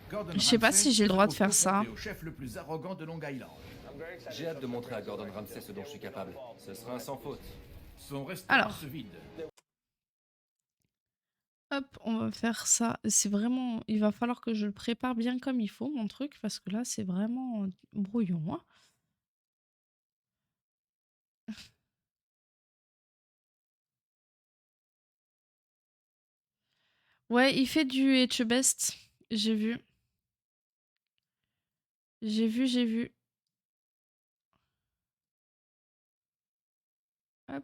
Gordon Je sais pas Ramsay si j'ai le se droit de trouve faire ça. confronté au chef le plus arrogant de Long Island. J'ai hâte de montrer à Gordon Ramsay ce dont je suis capable. Ce sera un sans faute. Son restaurant Alors, se vide. hop, on va faire ça. C'est vraiment... Il va falloir que je le prépare bien comme il faut, mon truc, parce que là, c'est vraiment brouillon, hein. Ouais, il fait du Etchebest. J'ai vu. J'ai vu. Hop.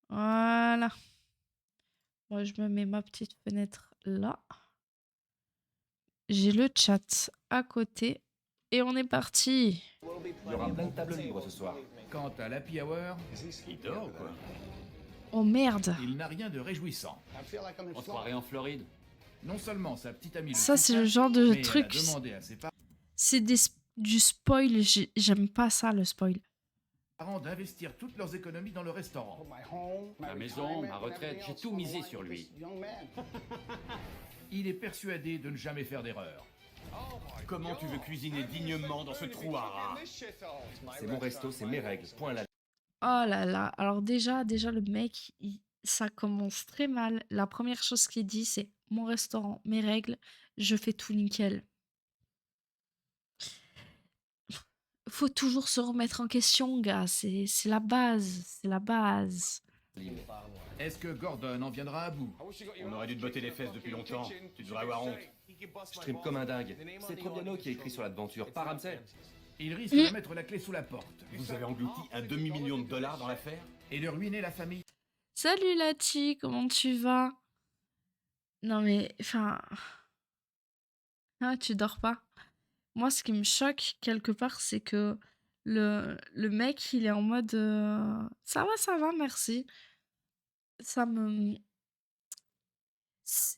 Voilà. Moi, je me mets ma petite fenêtre là. J'ai le chat à côté. Et on est parti. Il y aura plein de tables libres ce soir. Quant à l'happy hour, Il dort ou quoi? Oh merde. il n'a rien de réjouissant. On se croirait en Floride. Non seulement sa petite amie Ça, c'est le genre de truc. C'est du spoil. J'aime pas ça, le spoil. parents d'investir toutes leurs économies dans le restaurant. Ma maison, ma retraite, j'ai tout misé sur lui. Il est persuadé de ne jamais faire d'erreur. Comment tu veux cuisiner dignement dans ce trou à rats? C'est mon resto, c'est mes règles. Point là. Oh là là. Alors déjà le mec, ça commence très mal. La première chose qu'il dit, c'est mon restaurant, mes règles, je fais tout nickel. Faut toujours se remettre en question, gars. C'est la base. C'est la base. Est-ce que Gordon en viendra à bout? On aurait dû te botter les fesses depuis longtemps. Tu devrais avoir honte. Je trime comme un dingue. C'est Trobiano qui a écrit sur l'aventure, pas Ramsay. Il risque de mettre la clé sous la porte. Vous avez englouti un demi-million de dollars dans l'affaire? Et de ruiner la famille. Salut Lati, comment tu vas? Non mais, enfin... Ah, tu dors pas? Moi, ce qui me choque, quelque part, c'est que le mec, il est en mode... ça va, merci. Ça me...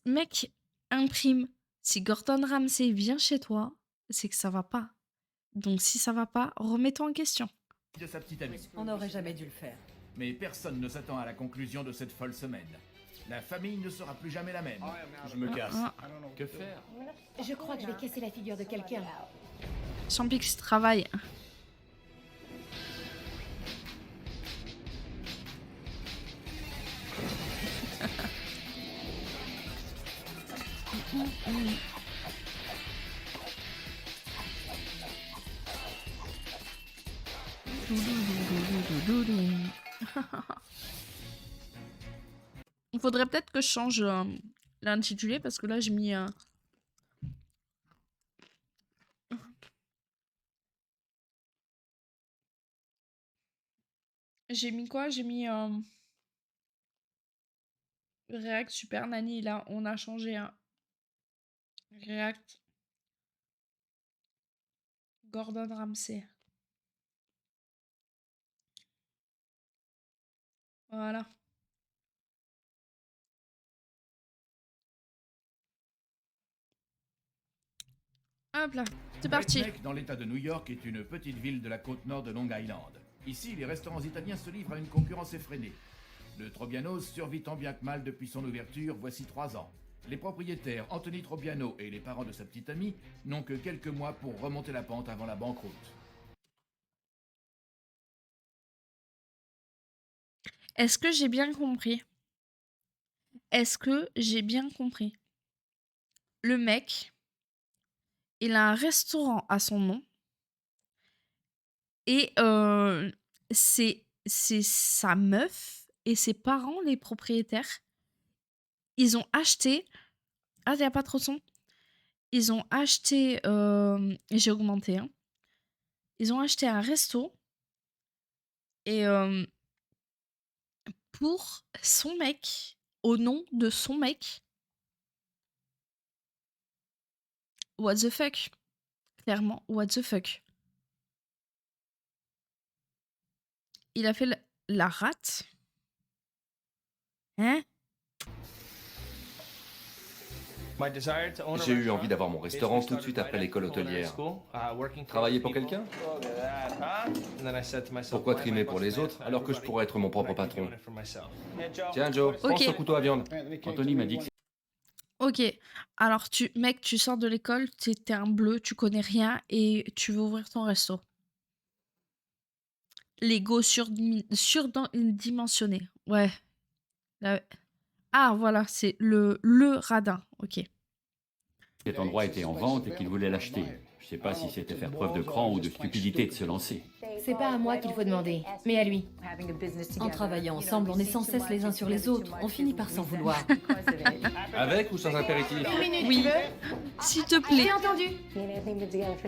Mec, imprime. Si Gordon Ramsay vient chez toi, c'est que ça va pas. Donc si ça va pas, remets-toi en question. De sa petite amie. On n'aurait jamais dû le faire. Mais personne ne s'attend à la conclusion de cette folle semaine. La famille ne sera plus jamais la même. Je me casse. Que faire? Je crois que je vais casser la figure de quelqu'un. Champix travaille. Il faudrait peut-être que je change l'intitulé parce que là j'ai mis j'ai mis quoi? J'ai mis React Super Nanny. Là on a changé un React Gordon Ramsay. Voilà. Hop là, c'est parti. Breakneck, dans l'état de New York, est une petite ville de la côte nord de Long Island. Ici, les restaurants italiens se livrent à une concurrence effrénée. Le Trobiano's survit tant bien que mal depuis son ouverture, voici 3 ans. Les propriétaires, Anthony Trobiano et les parents de sa petite amie, n'ont que quelques mois pour remonter la pente avant la banqueroute. Est-ce que j'ai bien compris? Est-ce que j'ai bien compris? Le mec, il a un restaurant à son nom et c'est sa meuf et ses parents, les propriétaires. Ils ont acheté... Ah, il n'y a pas trop de son. Ils ont acheté... J'ai augmenté. Hein. Ils ont acheté un resto et pour son mec, au nom de son mec. What the fuck? Clairement, what the fuck? Il a fait la rate. Hein? J'ai eu envie d'avoir mon restaurant tout de suite après l'école hôtelière. Travailler pour quelqu'un? Pourquoi trimer pour les autres alors que je pourrais être mon propre patron? Tiens Joe, prends Ok. ce couteau à viande. Anthony m'a dit que Ok, alors mec, tu sors de l'école, t'es un bleu, tu connais rien et tu veux ouvrir ton resto. L'ego surdimensionné. Ouais. la- Ah, voilà, c'est le radin. Ok. Cet endroit était en vente et qu'il voulait l'acheter. Je sais pas si c'était faire preuve de cran ou de stupidité de se lancer. C'est pas à moi qu'il faut demander, mais à lui. En travaillant ensemble, on est sans cesse les uns sur les autres. On finit par s'en vouloir. Avec ou sans apéritif? Une minute, Oui. tu veux? S'il te plaît. J'ai entendu.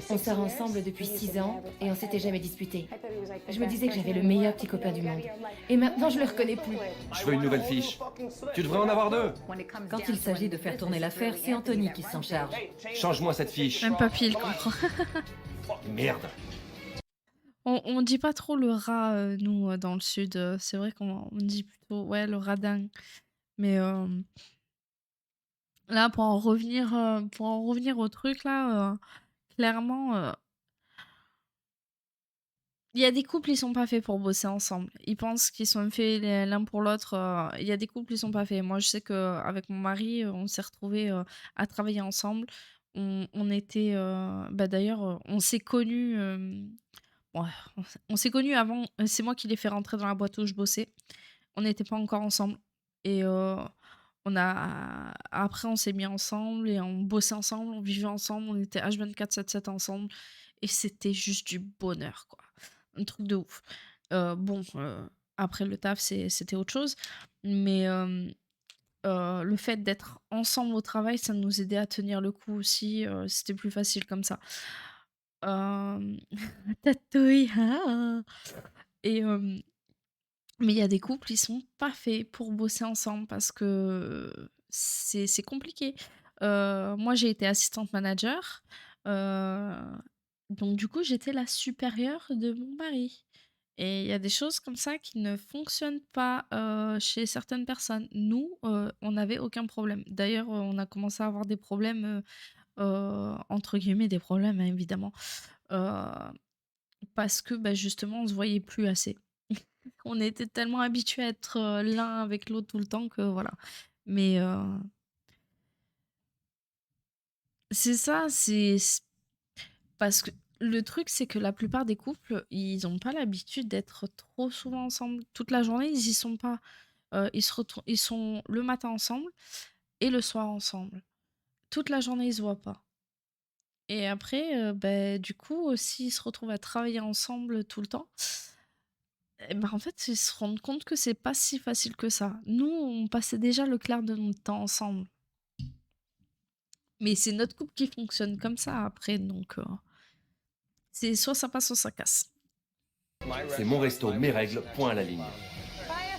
On sort ensemble depuis 6 ans et on s'était jamais disputé. Je me disais que j'avais le meilleur petit copain du monde. Et maintenant, je le reconnais plus. Je veux une nouvelle fiche. Tu devrais en avoir 2. Quand il s'agit de faire tourner l'affaire, c'est Anthony qui s'en charge. Change-moi cette fiche. Même papy, il comprend. Merde. On dit pas trop le rat, nous, dans le sud. C'est vrai qu'on dit plutôt, ouais, le radin. Mais là, pour en revenir au truc, là, clairement, il y a des couples, ils sont pas faits pour bosser ensemble. Ils pensent qu'ils sont faits l'un pour l'autre. Il y a des couples, ils sont pas faits. Moi, je sais qu'avec mon mari, on s'est retrouvés à travailler ensemble. On était, bah d'ailleurs, on s'est connus. Ouais, on s'est connus avant. C'est moi qui l'ai fait rentrer dans la boîte où je bossais. On n'était pas encore ensemble. Et après, on s'est mis ensemble et on bossait ensemble, on vivait ensemble, on était H24 7/7 ensemble. Et c'était juste du bonheur, quoi. Un truc de ouf. Bon, après le taf, c'était autre chose. Mais le fait d'être ensemble au travail, ça nous aidait à tenir le coup aussi. C'était plus facile comme ça. Euh, Tatouille. Et mais il y a des couples, ils sont pas faits pour bosser ensemble parce que c'est compliqué. Moi, j'ai été assistante manager. Donc, du coup, j'étais la supérieure de mon mari. Et il y a des choses comme ça qui ne fonctionnent pas chez certaines personnes. Nous, on n'avait aucun problème. D'ailleurs, on a commencé à avoir des problèmes, entre guillemets, des problèmes, hein, évidemment. Euh, Parce que bah, justement, on se voyait plus assez. On était tellement habitués à être l'un avec l'autre tout le temps que voilà. Mais c'est ça, parce que le truc, c'est que la plupart des couples, ils n'ont pas l'habitude d'être trop souvent ensemble. Toute la journée, ils y sont pas. Ils sont le matin ensemble et le soir ensemble. Toute la journée, ils se voient pas. Et après, bah, du coup, s'ils se retrouvent à travailler ensemble tout le temps, eh ben, en fait, ils se rendent compte que c'est pas si facile que ça. Nous, on passait déjà le clair de notre temps ensemble. Mais c'est notre couple qui fonctionne comme ça après, donc c'est soit ça passe, soit ça casse. C'est mon resto, mes règles, point à la ligne.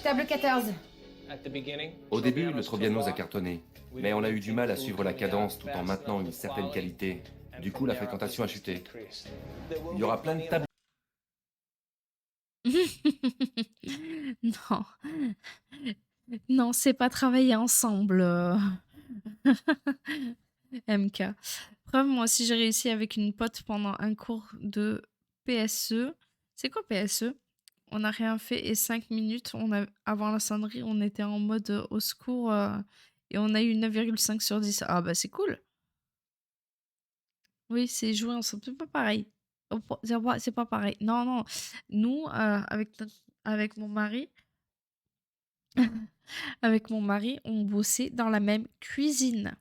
Table 14. Au début, le Trobianos a cartonné, mais on a eu du mal à suivre la cadence tout en maintenant une certaine qualité. Du coup, la fréquentation a chuté. Il y aura plein de tables. Non. Non, c'est pas travailler ensemble. MK. Preuve, moi aussi j'ai réussi avec une pote pendant un cours de PSE. C'est quoi PSE? On n'a rien fait et 5 minutes avant la sonnerie, on était en mode au secours et on a eu 9,5 sur 10. Ah bah c'est cool. Oui, c'est jouer ensemble. C'est pas pareil. C'est pas pareil. Non, non. Nous, avec mon mari, avec mon mari, on bossait dans la même cuisine.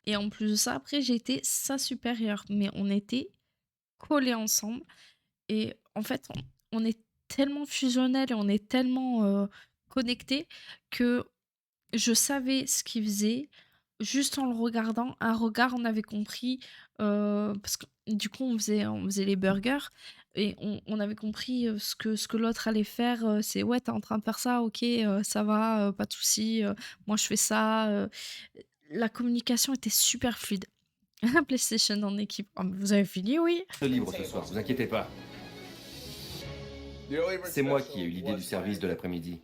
Et en plus de ça, après, j'ai été sa supérieure. Mais on était collés ensemble. Et en fait, on est tellement fusionnels et on est tellement connectés que je savais ce qu'il faisait. Juste en le regardant, un regard, on avait compris. Parce que du coup, on faisait les burgers. Et on avait compris ce que l'autre allait faire. C'est ouais, t'es en train de faire ça, ok, ça va, pas de souci. Moi, je fais ça. La communication était super fluide. PlayStation en équipe. Oh, mais vous avez fini, oui? Libre ce soir, vous inquiétez pas. C'est moi qui ai eu l'idée du service de l'après-midi.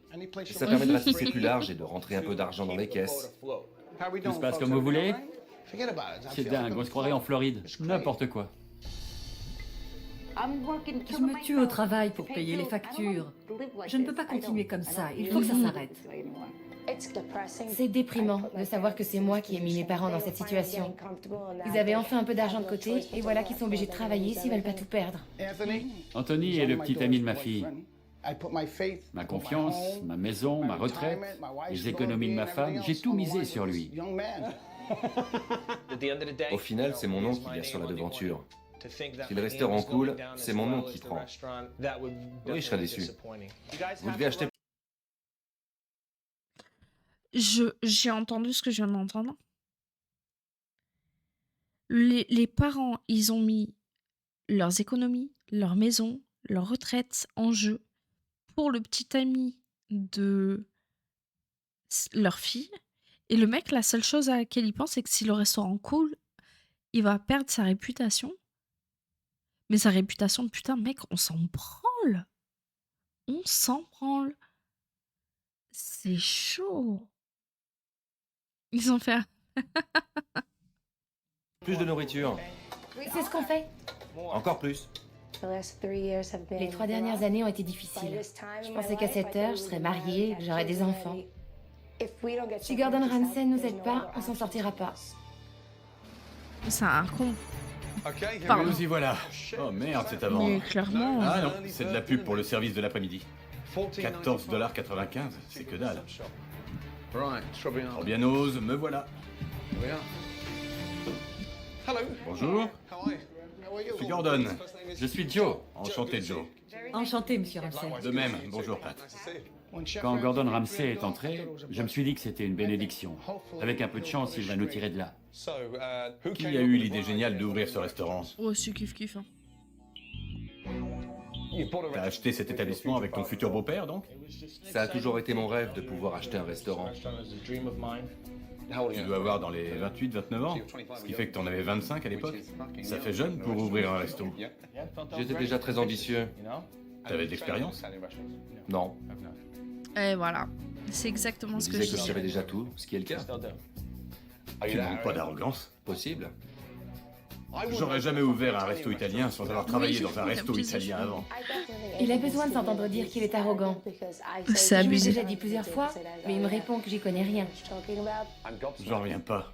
Ça permet de ratisser plus large et de rentrer un peu d'argent dans les caisses. Tout se passe comme vous voulez? C'est dingue, on se croirait en Floride. N'importe quoi. Je me tue au travail pour payer les factures. Je ne peux pas continuer comme ça. Il faut que ça s'arrête. C'est déprimant de savoir que c'est moi qui ai mis mes parents dans cette situation. Ils avaient enfin un peu d'argent de côté et voilà qu'ils sont obligés de travailler s'ils veulent pas tout perdre. Anthony est le petit ami de ma fille. Ma confiance, ma maison, ma retraite, les économies de ma femme, j'ai tout misé sur lui. Au final, c'est mon nom qui vient sur la devanture. Si le restaurant coule, c'est mon nom qui prend. Oui, je serais déçu. Vous devez acheter... J'ai entendu ce que je viens d'entendre. Les parents, ils ont mis leurs économies, leur maison, leur retraite en jeu pour le petit ami de leur fille. Et le mec, la seule chose à laquelle il pense, c'est que si le restaurant coule, il va perdre sa réputation. Mais sa réputation, putain, mec, on s'en branle. On s'en branle. C'est chaud. Ils ont fait... Plus de nourriture. C'est ce qu'on fait. Encore plus. Les 3 dernières années ont été difficiles. Je pensais qu'à cette heure, je serais mariée, que j'aurais des enfants. Si Gordon Ramsay ne nous aide pas, on s'en sortira pas. C'est un con. Pardon. Nous y voilà. Oh merde, c'est avant. Mais clairement... Ah non, c'est de la pub pour le service de l'après-midi. 14,95 $, c'est que dalle. Trobianos, me voilà. Bonjour, je suis Gordon. Je suis Joe. Enchanté, Joe. Enchanté, monsieur Ramsay. De même, bonjour, Pat. Quand Gordon Ramsay est entré, je me suis dit que c'était une bénédiction. Avec un peu de chance, il va nous tirer de là. Qui a eu l'idée géniale d'ouvrir ce restaurant? Oh, c'est kiff-kiff. Hein. T'as acheté cet établissement avec ton futur beau-père, donc? Ça a toujours été mon rêve de pouvoir acheter un restaurant. Tu dois avoir dans les 28, 29 ans, ce qui fait que t'en avais 25 à l'époque. Ça fait jeune pour ouvrir un resto. J'étais déjà très ambitieux. T'avais de l'expérience? Non. Et voilà. C'est exactement Je ce que disais je que je dis. savais déjà tout, ce qui est le cas. Tu manques pas d'arrogance? Possible. J'aurais jamais ouvert un resto italien sans avoir travaillé Oui, dans un resto comme italien avant. Il a besoin de s'entendre dire qu'il est arrogant. C'est Je lui ai abusé. déjà dit plusieurs fois, mais il me répond que j'y connais rien. J'en reviens pas.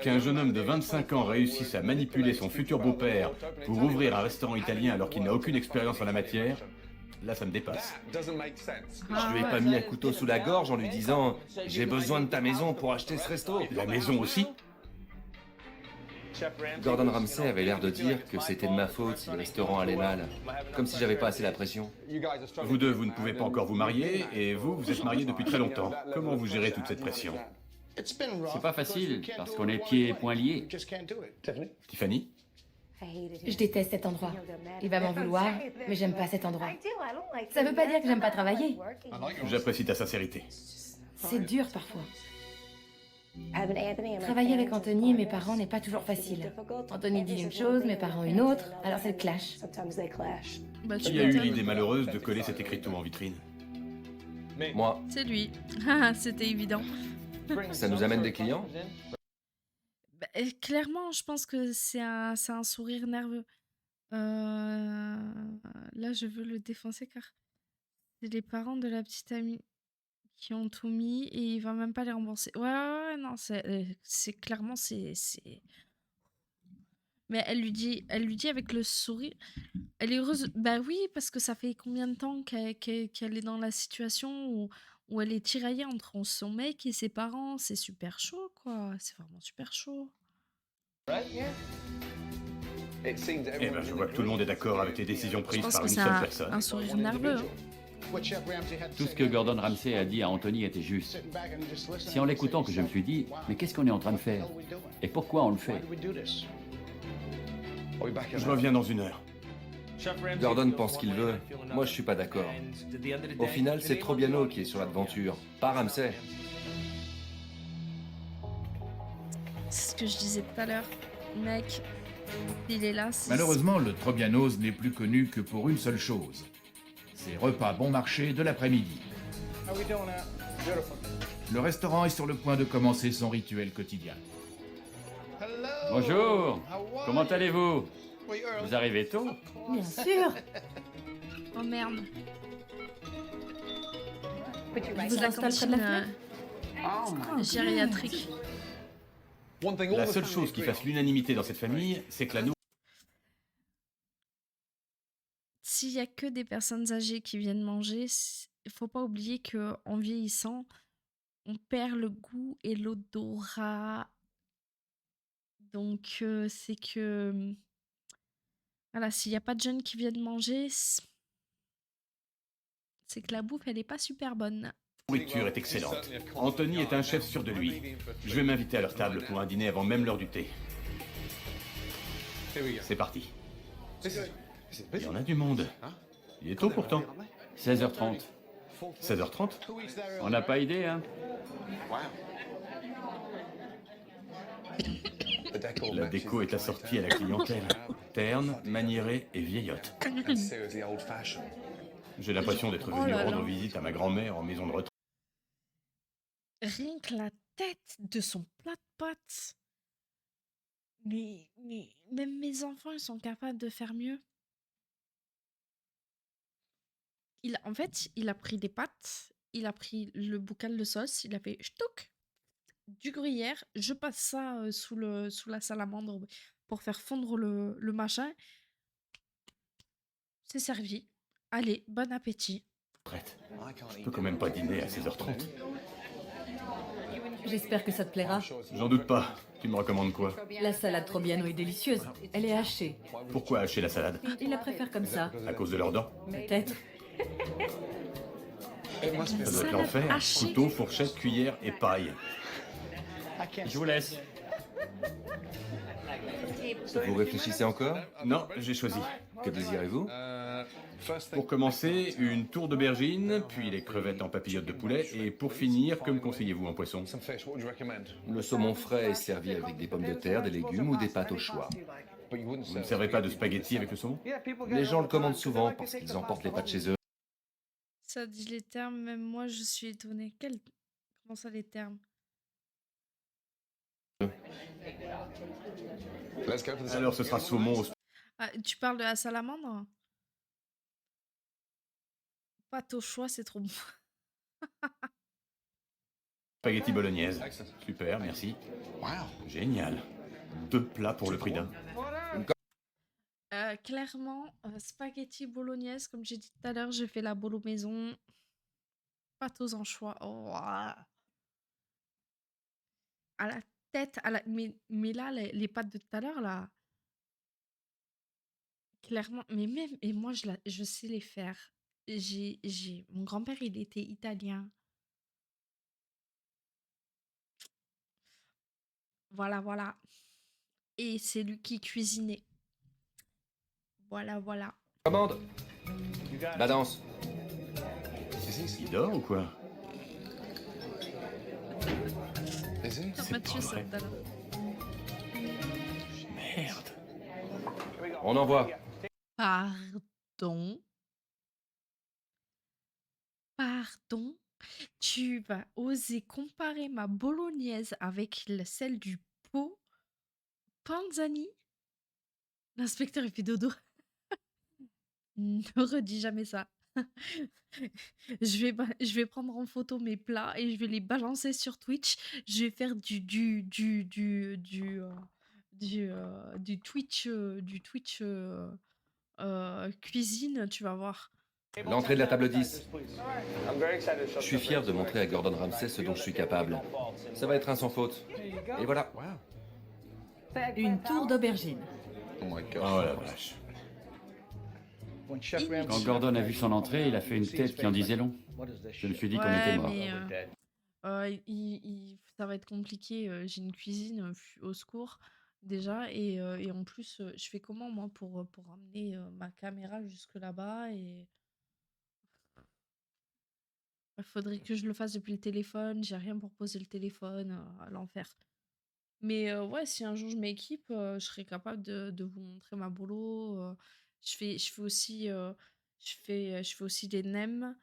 Qu'un jeune homme de 25 ans réussisse à manipuler son futur beau-père pour ouvrir un restaurant italien alors qu'il n'a aucune expérience en la matière, là ça me dépasse. Je lui ai pas mis un couteau sous la gorge en lui disant « J'ai besoin de ta maison pour acheter ce resto ». La maison aussi? Gordon Ramsay avait l'air de dire que c'était de ma faute si le restaurant allait mal. Comme si j'avais pas assez la pression. Vous deux, vous ne pouvez pas encore vous marier, et vous êtes mariés depuis très longtemps. Comment vous gérez toute cette pression? C'est pas facile, parce qu'on est pieds et poings liés. Tiffany? Je déteste cet endroit. Il va m'en vouloir, mais j'aime pas cet endroit. Ça veut pas dire que j'aime pas travailler. J'apprécie ta sincérité. C'est dur parfois. Travailler avec Anthony et mes parents n'est pas toujours facile. Anthony dit une chose, mes parents une autre, alors c'est le clash. Bah, tu Qui a eu m'étonnes. l'idée malheureuse de coller cette écriture en vitrine? Moi, C'est lui. Ah, c'était évident. ça nous amène des clients? Bah, clairement, je pense que c'est un sourire nerveux. Là, je veux le défoncer car c'est les parents de la petite amie qui ont tout mis et il va même pas les rembourser. Ouais, non, c'est clairement, c'est... Mais elle lui dit avec le sourire, elle est heureuse. Bah oui, parce que ça fait combien de temps qu'elle est dans la situation où elle est tiraillée entre son mec et ses parents. C'est super chaud, quoi. C'est vraiment super chaud. Eh ben, je vois que tout le monde est d'accord avec les décisions Je prises pense par que une c'est seule personne. un sourire nerveux. Hein. Tout ce que Gordon Ramsay a dit à Anthony était juste. C'est en l'écoutant que je me suis dit, mais qu'est-ce qu'on est en train de faire? Et pourquoi on le fait? Je reviens dans 1 heure. Gordon pense ce qu'il veut. Moi, je suis pas d'accord. Au final, c'est Trobiano qui est sur l'aventure, pas Ramsay. C'est ce que je disais tout à l'heure. Mec, il est là. Malheureusement, le Trobianos n'est plus connu que pour une seule chose. Ses repas bon marché de l'après-midi. Le restaurant est sur le point de commencer son rituel quotidien. Bonjour, comment allez-vous? Vous arrivez tôt? Bien sûr. Oh merde. Je vous La installe près de cantine, la fenêtre. Gériatrique. La seule chose qui fasse l'unanimité dans cette famille, c'est que la S'il y a que des personnes âgées qui viennent manger, il faut pas oublier que en vieillissant, on perd le goût et l'odorat. Donc c'est que voilà, s'il y a pas de jeunes qui viennent manger, c'est que la bouffe elle est pas super bonne. nourriture est excellente. Anthony est un chef sûr de lui. Je vais m'inviter à leur table pour un dîner avant même l'heure du thé. C'est parti. Il y en a du monde. Il est tôt pourtant. 16h30. 16h30. On n'a pas idée, hein? La déco est assortie à la clientèle. Terne, maniérée et vieillotte. J'ai l'impression d'être Oh venu là rendre là. visite à ma grand-mère en maison de retraite. Rien que la tête de son plat de pâtes. Mais même mes enfants, ils sont capables de faire mieux. En fait, il a pris des pâtes, il a pris le bocal de sauce, il a fait ch'touk, du gruyère, je passe ça sous la salamandre pour faire fondre le machin. C'est servi. Allez, bon appétit. Je peux quand même pas dîner à 16h30. J'espère que ça te plaira. J'en doute pas. Tu me recommandes quoi? La salade Trobiano est délicieuse. Elle est hachée. Pourquoi hacher la salade? Ils la préfèrent comme ça. À cause de leurs dents? Peut-être. Ça doit être Salade l'enfer. hachée. Couteau, fourchette, cuillère et paille. Je vous laisse. Vous réfléchissez encore? Non, j'ai choisi. Que désirez-vous? Pour commencer, une tour d'aubergine, puis les crevettes en papillotes de poulet, et pour finir, que me conseillez-vous en poisson? Le saumon frais est servi avec des pommes de terre, des légumes ou des pâtes au choix. Vous ne servez pas de spaghettis avec le saumon? Les gens le commandent souvent parce qu'ils emportent les pâtes chez eux. Ça dit les termes, même moi je suis étonnée. Comment ça les termes? Alors ce sera saumon au Ah, tu parles de la salamandre? Pâte au choix, c'est trop bon. spaghetti bolognaise. Super, merci. Génial. 2 plats pour le prix d'un. Clairement, spaghetti bolognaise, comme j'ai dit tout à l'heure, j'ai fait la bolo maison. Pâte aux anchois. Oh, ah. À la tête, mais là, les pâtes de tout à l'heure, là, clairement, mais même, et moi, je sais les faire. Mon grand-père, il était italien. Voilà, voilà. Et c'est lui qui cuisinait. Voilà, voilà. Commande! Badance! Il dort ou quoi? Putain, Mathieu, pas ça vrai. tout à l'heure. Merde. On envoie. Pardon? Pardon? Tu vas oser comparer ma bolognaise avec celle du pot Panzani? L'inspecteur, il fait dodo. Ne redis jamais ça. Je vais prendre en photo mes plats et je vais les balancer sur Twitch. Je vais faire du Twitch cuisine, tu vas voir. L'entrée de la table 10. Je suis fier de montrer à Gordon Ramsay ce dont je suis capable. Ça va être un sans faute. Et voilà. Une tour d'aubergine. Oh la vache. Quand Gordon a vu son entrée, il a fait une tête qui en disait long. Je me suis dit qu'on était Ouais, mort. mais ça va être compliqué. J'ai une cuisine, au secours, déjà. Et en plus, je fais comment, moi, pour ramener ma caméra jusque là-bas et il faudrait que je le fasse depuis le téléphone. J'ai rien pour poser le téléphone. L'enfer. Mais ouais, si un jour je m'équipe, je serai capable de vous montrer ma bolo. Je fais aussi, je fais aussi des nems.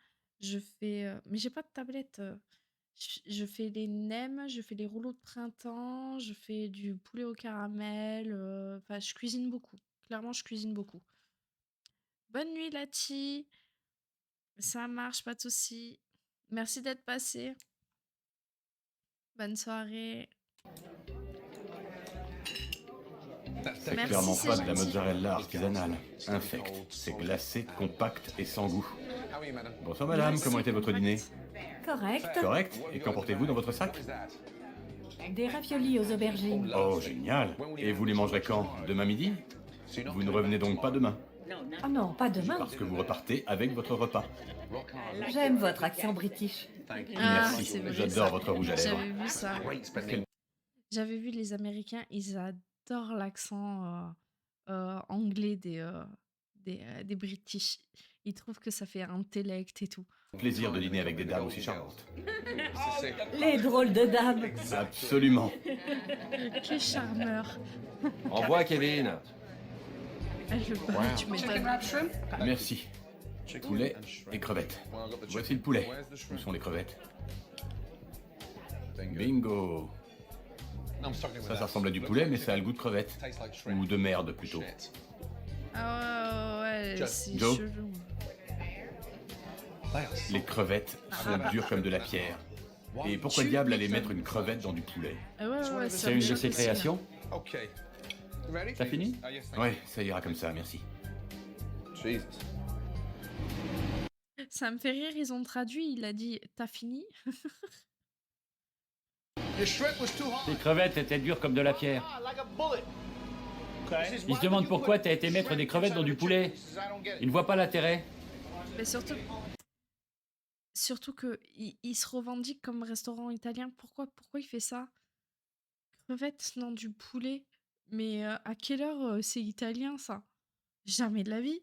Mais j'ai pas de tablette. Je fais les nems, je fais les rouleaux de printemps, je fais du poulet au caramel. Enfin, je cuisine beaucoup. Clairement, je cuisine beaucoup. Bonne nuit, Lati. Ça marche, pas de souci. Merci d'être passé. Bonne soirée. C'est Merci, clairement c'est pas de la gentil. mozzarella artisanale. Infect. C'est glacé, compact et sans goût. Bonsoir madame, comment était votre dîner? Correct. Correct. Et qu'en portez-vous dans votre sac? Des raviolis aux aubergines. Oh, génial. Et vous les mangerez quand? Demain midi? Vous ne revenez donc pas demain? Oh non, pas demain. Parce que vous repartez avec votre repas. J'aime votre accent british. Ah, Merci, c'est vrai, j'adore ça. votre rouge à lèvres. J'avais vu ça. Quel- J'avais vu les Américains, ils adorent l'accent anglais des British. Ils trouvent que ça fait intellect et tout. plaisir de dîner avec des dames aussi charmantes. Les drôles de dames. Absolument. Quel charmeur. Au revoir, Kevin. Ah, je veux pas, tu m'étonnes. Merci. Poulet et crevettes. Voici le poulet. Où sont les crevettes? Bingo. Ça ressemble à du poulet, mais ça a le goût de crevettes. Ou de merde, plutôt. Ah ouais, c'est Joe. chelou. Les crevettes sont dures comme de la pierre. Et pourquoi diable aller mettre une crevette dans du poulet? Ah ouais, C'est une de ses aussi, hein. créations. T'as fini? Ouais, ça ira comme ça, merci. Ça me fait rire, ils ont traduit, il a dit « T'as fini ?» Tes crevettes étaient dures comme de la pierre. Ils se demandent pourquoi t'as été mettre des crevettes dans du poulet. Ils ne voient pas l'intérêt. Mais surtout que il se revendique comme restaurant italien. Pourquoi il fait ça? Crevettes dans du poulet. Mais à quelle heure c'est italien ça? Jamais de la vie.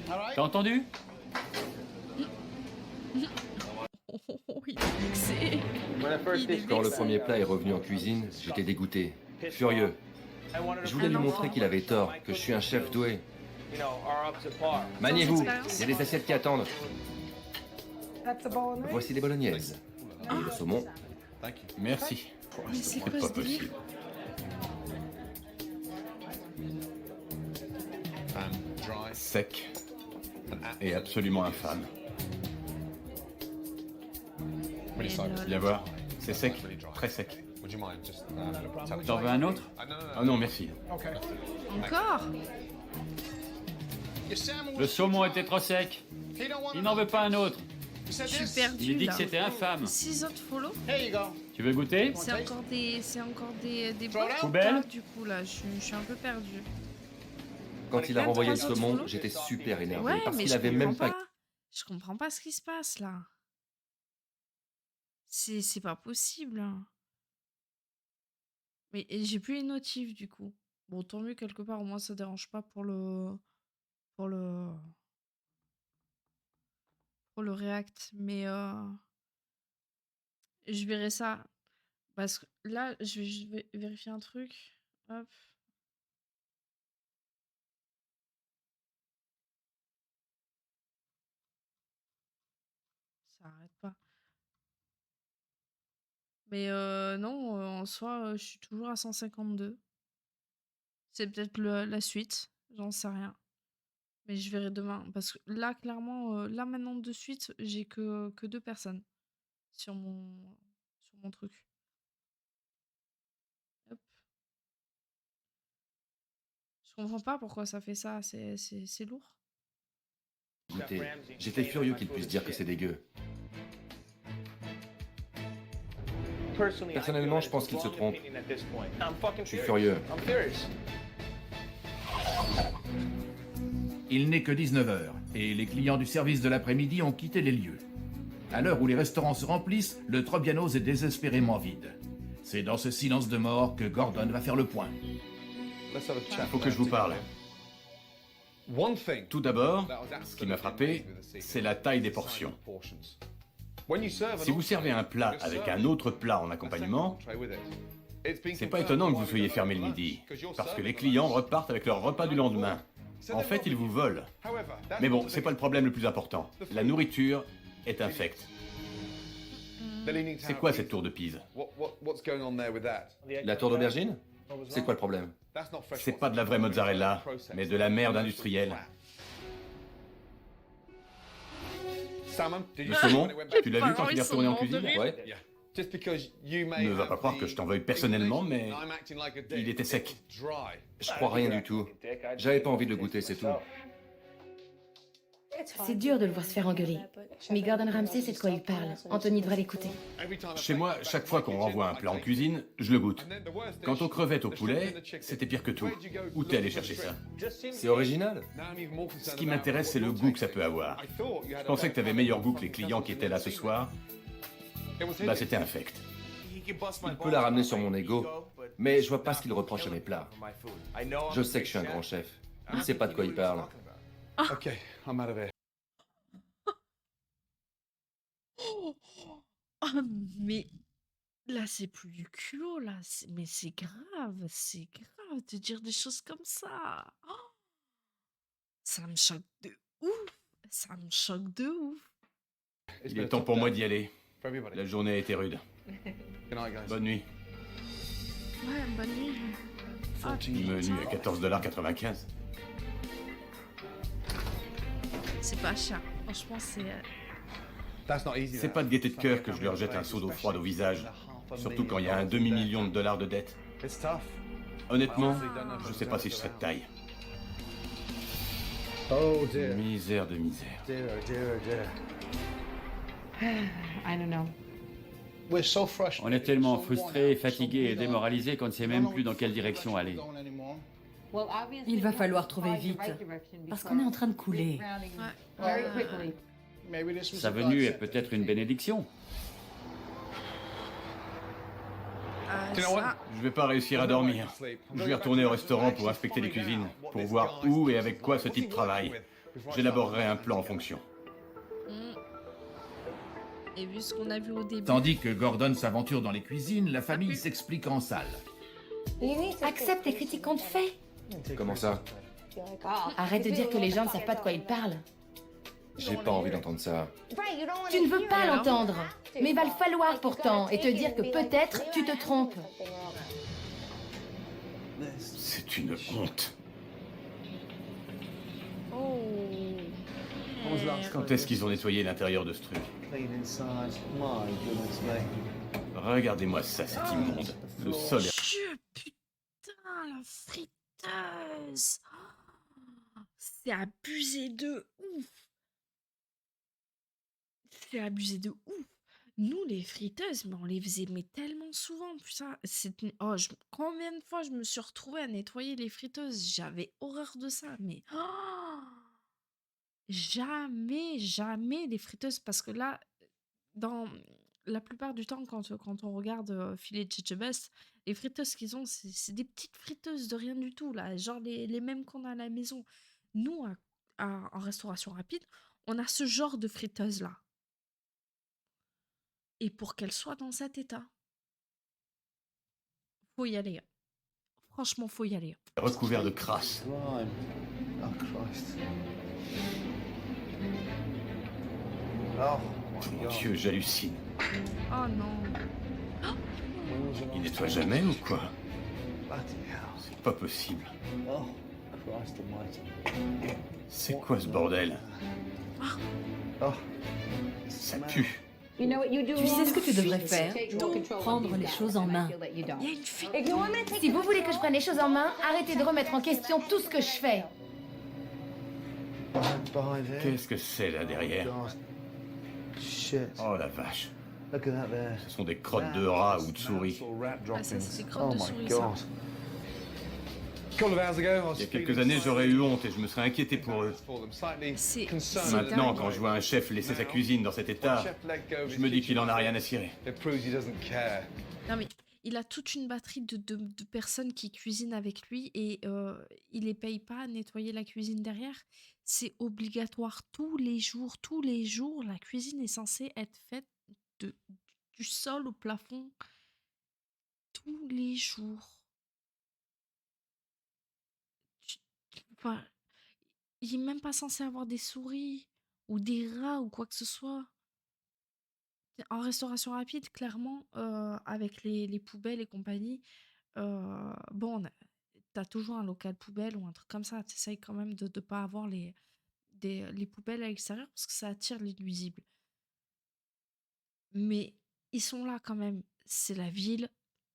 T'as entendu? Oh, il est vexé. Il est Quand le vexé. premier plat est revenu en cuisine, j'étais dégoûté, furieux. Je voulais lui montrer qu'il avait tort, que je suis un chef doué. Maniez-vous, il y a des assiettes qui attendent. Voici les bolognaises. Et le saumon. Merci. Mais c'est C'est quoi pas ce délire? possible. Sec et absolument infâme. Mais lol. Viens voir, c'est sec, très sec. T'en veux un autre? Ah non, merci. Encore? Le saumon était trop sec. Il n'en veut pas un autre. Je suis perdue Il dit que là. c'était infâme. 6 autres follow? Tu veux goûter? C'est encore des bottes, Poubelle là, du coup là, je suis un peu perdue. Quand il a renvoyé le 23 autres saumon, follow. j'étais super énervé Ouais, parce mais qu'il je avait comprends même pas... pas. Je comprends pas ce qui se passe là. C'est pas possible. Mais j'ai plus les notifs du coup. Bon, tant mieux quelque part, au moins ça dérange pas pour le React. Mais je verrai ça. Parce que là, je vais vérifier un truc. Hop. Ça arrête pas. Mais non, en soi, je suis toujours à 152. C'est peut-être la suite, j'en sais rien. Mais je verrai demain. Parce que là, clairement, là maintenant de suite, j'ai que 2 personnes sur mon truc. Hop. Je comprends pas pourquoi ça fait ça, c'est lourd. goûté. J'étais furieux qu'il puisse dire que c'est dégueu. Personnellement, je pense qu'il se trompe. Je suis furieux. Il n'est que 19h et les clients du service de l'après-midi ont quitté les lieux. À l'heure où les restaurants se remplissent, le Trobiano's est désespérément vide. C'est dans ce silence de mort que Gordon va faire le point. Il faut que je vous parle. Tout d'abord, ce qui m'a frappé, c'est la taille des portions. Si vous servez un plat avec un autre plat en accompagnement, c'est pas étonnant que vous soyez fermé le midi, parce que les clients repartent avec leur repas du lendemain. En fait, ils vous volent. Mais bon, c'est pas le problème le plus important. La nourriture est infecte. C'est quoi cette tour de Pise? La tour d'aubergine? C'est quoi le problème? C'est pas de la vraie mozzarella, mais de la merde industrielle. Le saumon, tu l'as vu quand il est retourné en cuisine? Ouais. Ne va pas croire que je t'en veuille personnellement, mais il était sec. Je crois rien du tout. J'avais pas envie de le goûter, c'est tout. C'est dur de le voir se faire engueuler. Mais Gordon Ramsay sait de quoi il parle. Anthony devrait l'écouter. Chez moi, chaque fois qu'on renvoie un plat en cuisine, je le goûte. Quant aux crevettes au poulet, c'était pire que tout. Où t'es allé chercher ça? C'est original. Ce qui m'intéresse, c'est le goût que ça peut avoir. Je pensais que t'avais meilleur goût que les clients qui étaient là ce soir. Bah, c'était infect. Il peut la ramener sur mon ego, mais je vois pas ce qu'il reproche à mes plats. Je sais que je suis un grand chef. Il sait pas de quoi il parle. Ah, mais là, c'est plus du culot, là. Mais c'est grave de dire des choses comme ça. Oh, ça me choque de ouf. Ça me choque de ouf. Il est temps pour moi d'y aller. La journée a été rude. Bonne nuit. Ouais, bonne nuit. Ah, Menu à 14,95 $. c'est pas cher. Franchement, C'est pas de gaieté de cœur que je leur jette un seau d'eau froide au visage. Surtout quand il y a un demi-million de dollars de dettes. Honnêtement, je sais pas si je serais de taille. Misère de misère. On est tellement frustré, fatigué et démoralisé qu'on ne sait même plus dans quelle direction aller. Il va falloir trouver vite, parce qu'on est en train de couler. Sa venue est peut-être une bénédiction. ça. Je vais pas réussir à dormir. Je vais retourner au restaurant pour inspecter les cuisines, pour voir où et avec quoi ce type travaille. J'élaborerai un plan en fonction. Et vu ce qu'on a vu au début. Tandis que Gordon s'aventure dans les cuisines, la famille s'explique en salle. Accepte les critiques qu'on te fait. Comment ça? Arrête de dire que les gens ne savent pas de quoi ils parlent. J'ai pas envie d'entendre ça. Tu ne veux pas l'entendre. Mais va le falloir pourtant et te dire que peut-être tu te trompes. C'est une honte. Oh. Quand est-ce qu'ils ont nettoyé l'intérieur de ce truc? Regardez-moi ça, c'est immonde. Le sol est... Dieu, putain, la friteuse. Oh, c'est abusé de ouf. C'est abusé de ouf. Nous, les friteuses, mais on les faisait mais tellement souvent. Putain, combien de fois je me suis retrouvée à nettoyer les friteuses? J'avais horreur de ça, mais jamais, jamais les friteuses. Parce que là, dans la plupart du temps, quand on regarde Filet Best, les friteuses qu'ils ont, c'est des petites friteuses de rien du tout, là. Genre les mêmes qu'on a à la maison. Nous, en restauration rapide, on a ce genre de friteuses-là. Et pour qu'elle soit dans cet état, faut y aller. Franchement, faut y aller. recouvert de crasse. Mon Dieu, j'hallucine. Oh non. Il nettoie jamais ou quoi? C'est pas possible. C'est quoi ce bordel? Ça pue. Tu sais ce que tu devrais faire? Prendre les choses en main. Il y a une fille. Si vous voulez que je prenne les choses en main, arrêtez de remettre en question tout ce que je fais. Qu'est-ce que c'est là derrière? Oh la vache. Ce sont des crottes de rats ou de souris. Ah, ça, c'est des crottes de souris, ça. Il y a quelques années, j'aurais eu honte et je me serais inquiété pour eux. C'est Maintenant, dingue. quand je vois un chef laisser sa cuisine dans cet état, je me dis qu'il en a rien à cirer. Non, mais il a toute une batterie de personnes qui cuisinent avec lui et il les paye pas à nettoyer la cuisine derrière. C'est obligatoire tous les jours. Tous les jours, la cuisine est censée être faite du sol au plafond. Tous les jours. Enfin, il est même pas censé avoir des souris ou des rats ou quoi que ce soit. En restauration rapide, clairement, avec les poubelles et compagnie, bon, t'as toujours un local poubelle ou un truc comme ça. T'essayes quand même de ne pas avoir les poubelles à l'extérieur parce que ça attire les nuisibles. Mais ils sont là quand même. C'est la ville,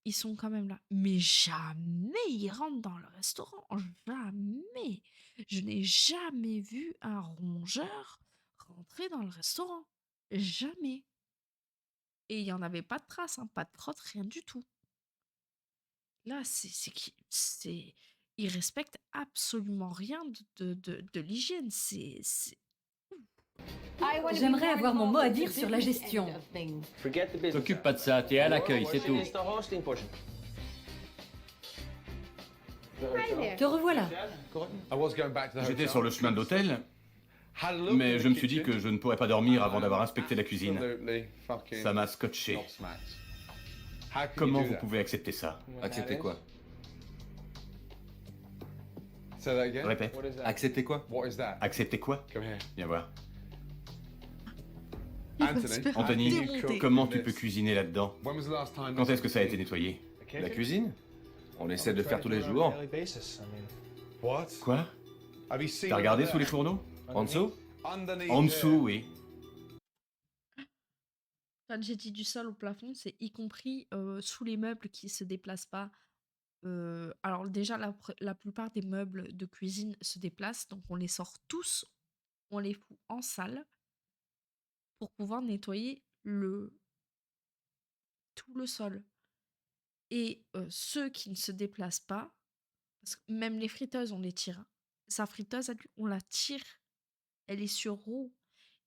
ils sont quand même là. Mais jamais ils rentrent dans le restaurant. Jamais. Je n'ai jamais vu un rongeur rentrer dans le restaurant. Jamais. Et il n'y en avait pas de traces, hein, pas de crotte, rien du tout. Là, ils respectent absolument rien de l'hygiène. J'aimerais avoir mon mot à dire sur la gestion. T'occupe pas de ça, t'es à l'accueil, c'est tout. Te revoilà. J'étais sur le chemin de l'hôtel, mais je me suis dit que je ne pourrais pas dormir avant d'avoir inspecté la cuisine. Ça m'a scotché. Comment vous pouvez accepter ça? Accepter quoi? Répète. Accepter quoi? Accepter quoi? Viens voir. Il va se faire Anthony, démonter. comment tu peux cuisiner là-dedans? Quand est-ce que ça a été nettoyé? La cuisine? On essaie de le faire tous les jours. Quoi? T'as regardé sous les fourneaux? En dessous? En dessous, oui. Quand j'ai dit du sol au plafond, c'est y compris sous les meubles qui se déplacent pas. Alors déjà, la plupart des meubles de cuisine se déplacent, donc on les sort tous, on les fout en salle pour pouvoir nettoyer tout le sol. Et ceux qui ne se déplacent pas, parce que même les friteuses, on les tire, hein. Sa friteuse, on la tire, elle est sur roue.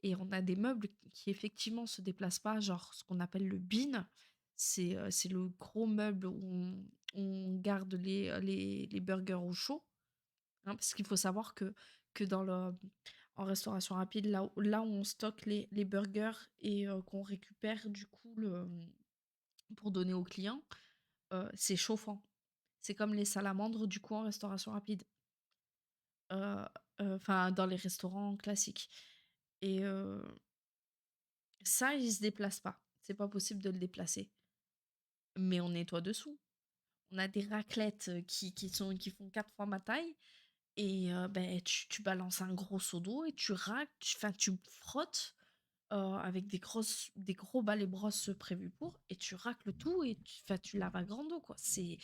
Et on a des meubles qui effectivement se déplacent pas, genre ce qu'on appelle le bin. C'est le gros meuble où on garde les burgers au chaud, hein, parce qu'il faut savoir que en restauration rapide, là où on stocke les burgers et qu'on récupère du coup pour donner aux clients, c'est chauffant. C'est comme les salamandres du coup en restauration rapide. Enfin, dans les restaurants classiques. Et ça, il se déplace pas. C'est pas possible de le déplacer. Mais on nettoie dessous. On a des raclettes qui font 4 fois ma taille. Et ben, tu balances un gros seau d'eau et tu racles, tu frottes avec des gros balais brosses prévus pour, et tu racles tout et tu laves à grande eau, quoi. C'est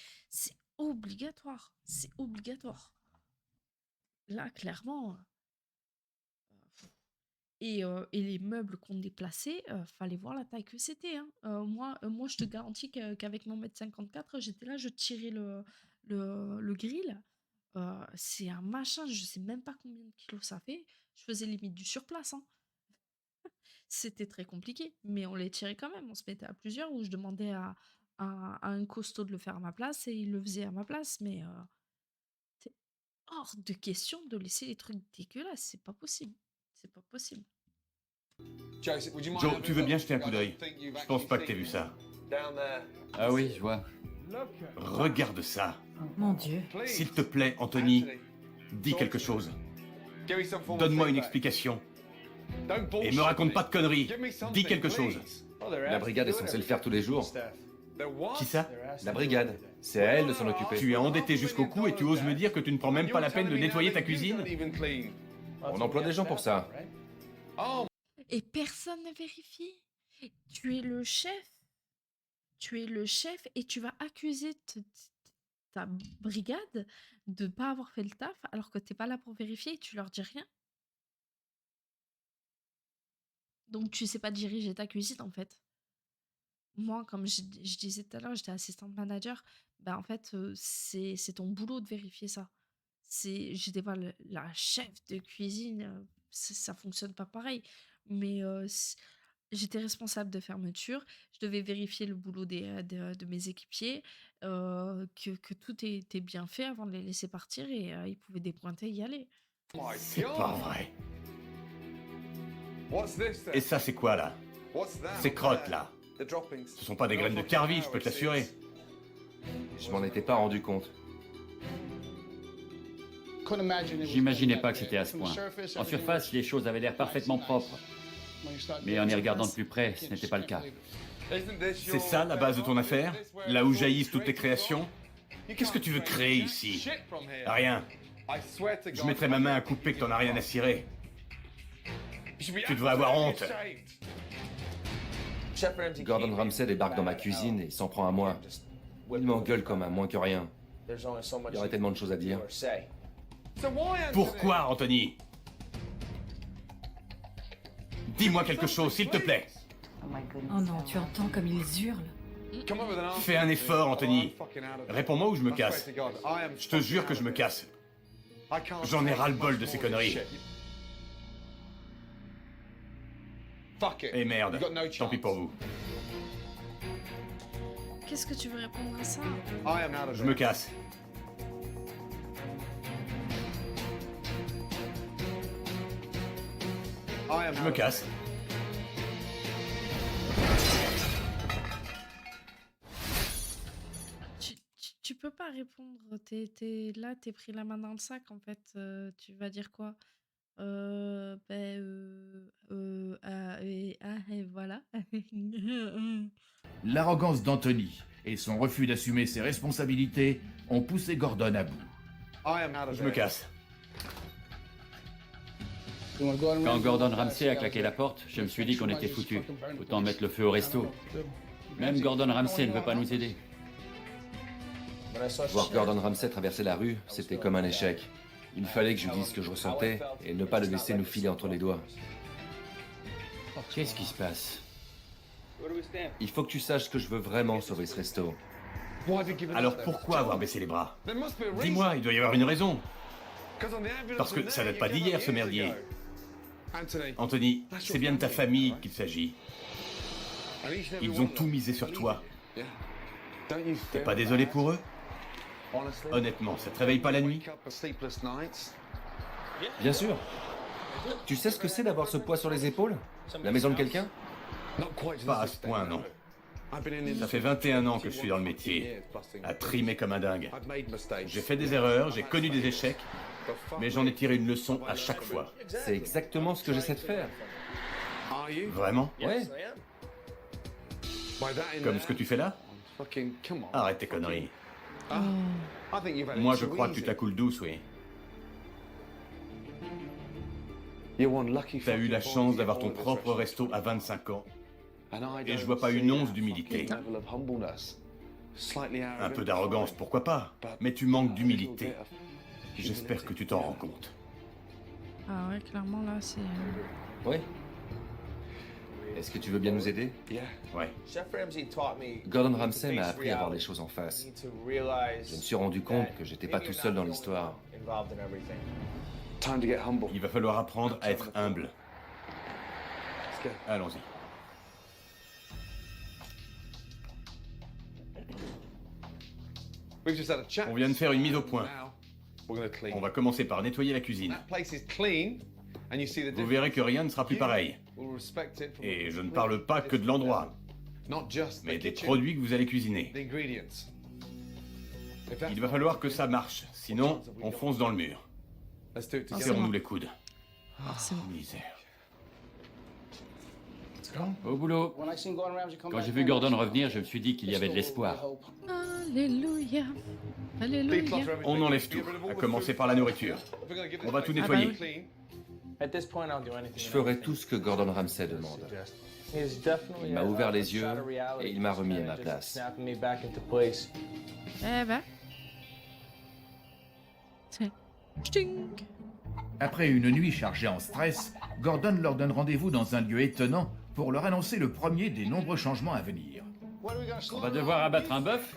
obligatoire. C'est obligatoire. Là, clairement. Et les meubles qu'on déplaçait, fallait voir la taille que c'était, hein. Moi, je te garantis qu'avec mon 1m54, j'étais là, je tirais le grill. C'est un machin, je sais même pas combien de kilos ça fait. Je faisais limite du surplace, hein. C'était très compliqué, mais on les tirait quand même. On se mettait à plusieurs, où je demandais à un costaud de le faire à ma place, et il le faisait à ma place. Mais c'est hors de question de laisser les trucs dégueulasses. C'est pas possible. C'est pas possible. Joe, tu veux bien jeter un coup d'œil? Je pense pas que t'aies vu ça. Ah oui, je vois. Regarde ça. Mon Dieu. S'il te plaît, Anthony, dis quelque chose. Donne-moi une explication. Et me raconte pas de conneries. Dis quelque chose. La brigade est censée le faire tous les jours. Qui ça? La brigade. C'est à elle de s'en occuper. Tu es endetté jusqu'au cou et tu oses me dire que tu ne prends même pas la peine de nettoyer ta cuisine? On emploie des gens pour ça. Et personne ne vérifie. Tu es le chef. Tu es le chef et tu vas accuser ta brigade de ne pas avoir fait le taf alors que tu n'es pas là pour vérifier et tu leur dis rien. Donc tu sais pas diriger ta cuisine en fait. Moi, comme je disais tout à l'heure, j'étais assistante manager. Ben en fait, c'est ton boulot de vérifier ça. J'étais pas la chef de cuisine, ça fonctionne pas pareil. Mais j'étais responsable de fermeture. Je devais vérifier le boulot de mes équipiers, que tout était bien fait avant de les laisser partir, et ils pouvaient dépointer et y aller. C'est pas vrai. Et ça, c'est quoi, là? Ces crottes, là? Ce sont pas des graines de carvi, je peux te l'assurer. Je m'en étais pas rendu compte. J'imaginais pas que c'était à ce point. En surface, les choses avaient l'air parfaitement propres. Mais en y regardant de plus près, ce n'était pas le cas. C'est ça, la base de ton affaire? Là où jaillissent toutes tes créations? Qu'est-ce que tu veux créer ici? Rien. Je mettrai ma main à couper que t'en as rien à cirer. Tu devrais avoir honte. Gordon Ramsay débarque dans ma cuisine et s'en prend à moi. Il m'engueule comme un moins que rien. Il y aurait tellement de choses à dire. Pourquoi, Anthony? Dis-moi quelque chose, s'il te plaît. Oh non, tu entends comme ils hurlent. Fais un effort, Anthony. Réponds-moi ou je me casse. Je te jure que je me casse. J'en ai ras-le-bol de ces conneries. Et merde, tant pis pour vous. Qu'est-ce que tu veux répondre à ça? Je me casse. Je me casse. Tu peux pas répondre. Là, t'es pris la main dans le sac, en fait. Tu vas dire quoi? Et voilà. L'arrogance d'Anthony et son refus d'assumer ses responsabilités ont poussé Gordon à bout. Je me casse. Quand Gordon Ramsay a claqué la porte, je me suis dit qu'on était foutus. Autant mettre le feu au resto. Même Gordon Ramsay ne veut pas nous aider. Voir Gordon Ramsay traverser la rue, c'était comme un échec. Il fallait que je lui dise ce que je ressentais et ne pas le laisser nous filer entre les doigts. Qu'est-ce qui se passe? Il faut que tu saches que je veux vraiment sauver ce resto. Alors pourquoi avoir baissé les bras? Dis-moi, il doit y avoir une raison. Parce que ça date pas d'hier, ce merdier. Anthony, c'est bien de ta famille qu'il s'agit. Ils ont tout misé sur toi. T'es pas désolé pour eux? Honnêtement, ça te réveille pas la nuit? Bien sûr. Tu sais ce que c'est d'avoir ce poids sur les épaules? La maison de quelqu'un? Pas à ce point, non. Ça fait 21 ans que je suis dans le métier, à trimer comme un dingue. J'ai fait des erreurs, j'ai connu des échecs, mais j'en ai tiré une leçon à chaque fois. C'est exactement ce que j'essaie de faire. Vraiment? Ouais. Comme ce que tu fais là? Arrête tes conneries. Moi, je crois que tu t'as coule douce, oui. T'as eu la chance d'avoir ton propre resto à 25 ans, et je vois pas une once d'humilité. Un peu d'arrogance, pourquoi pas, mais tu manques d'humilité. J'espère que tu t'en rends compte. Ah ouais, clairement, là, c'est... Ouais. Est-ce que tu veux bien nous aider? Ouais. Gordon Ramsay m'a appris à voir les choses en face. Je me suis rendu compte que j'étais pas tout seul dans l'histoire. Il va falloir apprendre à être humble. Allons-y. On vient de faire une mise au point. On va commencer par nettoyer la cuisine. Vous verrez que rien ne sera plus pareil. Et je ne parle pas que de l'endroit, mais des produits que vous allez cuisiner. Il va falloir que ça marche, sinon on fonce dans le mur. Serrons-nous les coudes. Forcément. Misère. Au boulot. Quand j'ai vu Gordon revenir, je me suis dit qu'il y avait de l'espoir. Alléluia. Alléluia. On enlève tout, à commencer par la nourriture. On va tout nettoyer. Je ferai tout ce que Gordon Ramsay demande. Il m'a ouvert les yeux et il m'a remis à ma place. Eh ben. C'est... Ch'ting. Après une nuit chargée en stress, Gordon leur donne rendez-vous dans un lieu étonnant pour leur annoncer le premier des nombreux changements à venir. On va devoir abattre un bœuf?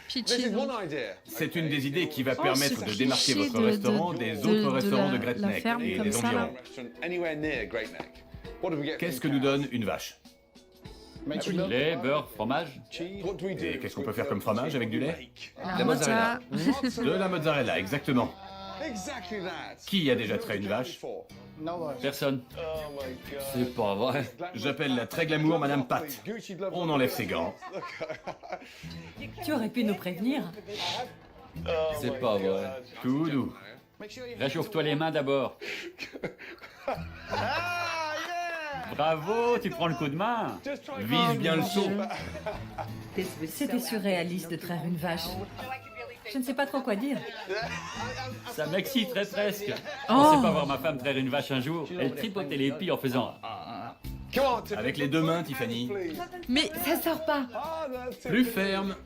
Pitché, donc. C'est une des idées qui va Oh, permettre c'est de démarquer cliché votre restaurant des autres restaurants de Great la Neck ferme et comme des ça, là. environs. Qu'est-ce que nous donne une vache? Lait, beurre, fromage? Et qu'est-ce qu'on peut faire comme fromage avec du lait? La mozzarella. De la mozzarella, exactement. Qui a déjà trait une vache? Personne. C'est pas vrai. J'appelle la très glamour Madame Pat. On enlève ses gants. Tu aurais pu nous prévenir. C'est pas vrai. Tout doux. Réchauffe-toi les mains d'abord. Bravo, tu prends le coup de main. Vise bien le saut. C'était surréaliste de traire une vache. Je ne sais pas trop quoi dire. Ça m'exciterait presque. Oh. Je pensais pas voir ma femme traire une vache un jour. Elle tripotait les pieds en faisant... Avec les deux mains, Tiffany. Mais Ça sort pas. Plus ferme.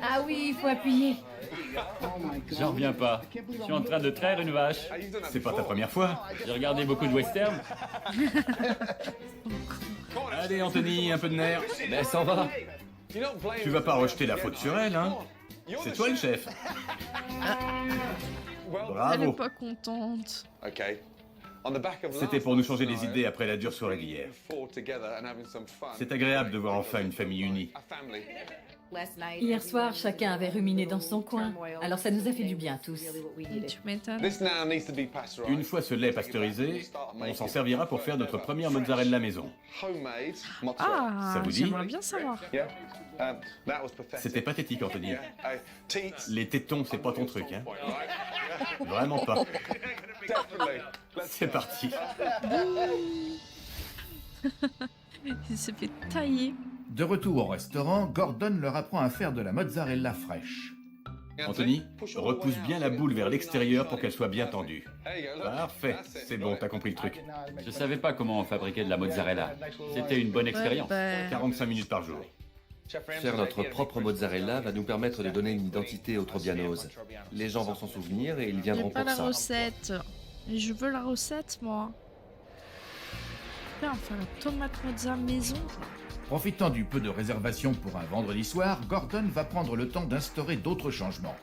Ah oui, il faut appuyer. J'en reviens pas. Je suis en train de traire une vache. C'est pas ta première fois. J'ai regardé beaucoup de western. Allez, Anthony, un peu de nerf. Mais ça va. Tu vas pas rejeter la faute sur elle, hein? C'est toi le chef. elle Bravo. est pas contente. C'était pour nous changer les idées après la dure soirée d'hier. C'est agréable de voir enfin une famille unie. Hier soir, chacun avait ruminé dans son coin. Alors ça nous a fait du bien tous. Tu m'étonnes. Une fois ce lait pasteurisé, on s'en servira pour faire notre première mozzarella maison. Ah, Ça vous dit? j'aimerais bien savoir. C'était pathétique, Anthony. Les tétons, c'est pas ton truc, hein? Vraiment pas. C'est parti. Il s'est fait tailler. De retour au restaurant, Gordon leur apprend à faire de la mozzarella fraîche. Anthony, repousse bien la boule vers l'extérieur pour qu'elle soit bien tendue. Parfait. C'est bon, t'as compris le truc. Je savais pas comment on fabriquait de la mozzarella. C'était une bonne expérience. Ouais, bah, 45 minutes par jour. Faire notre propre mozzarella va nous permettre de donner une identité aux Trobianos. Les gens vont s'en souvenir et ils j'ai viendront pas pour la ça. recette. Je veux la recette, moi. Putain, faire la tomate mozza maison. Profitant du peu de réservation pour un vendredi soir, Gordon va prendre le temps d'instaurer d'autres changements.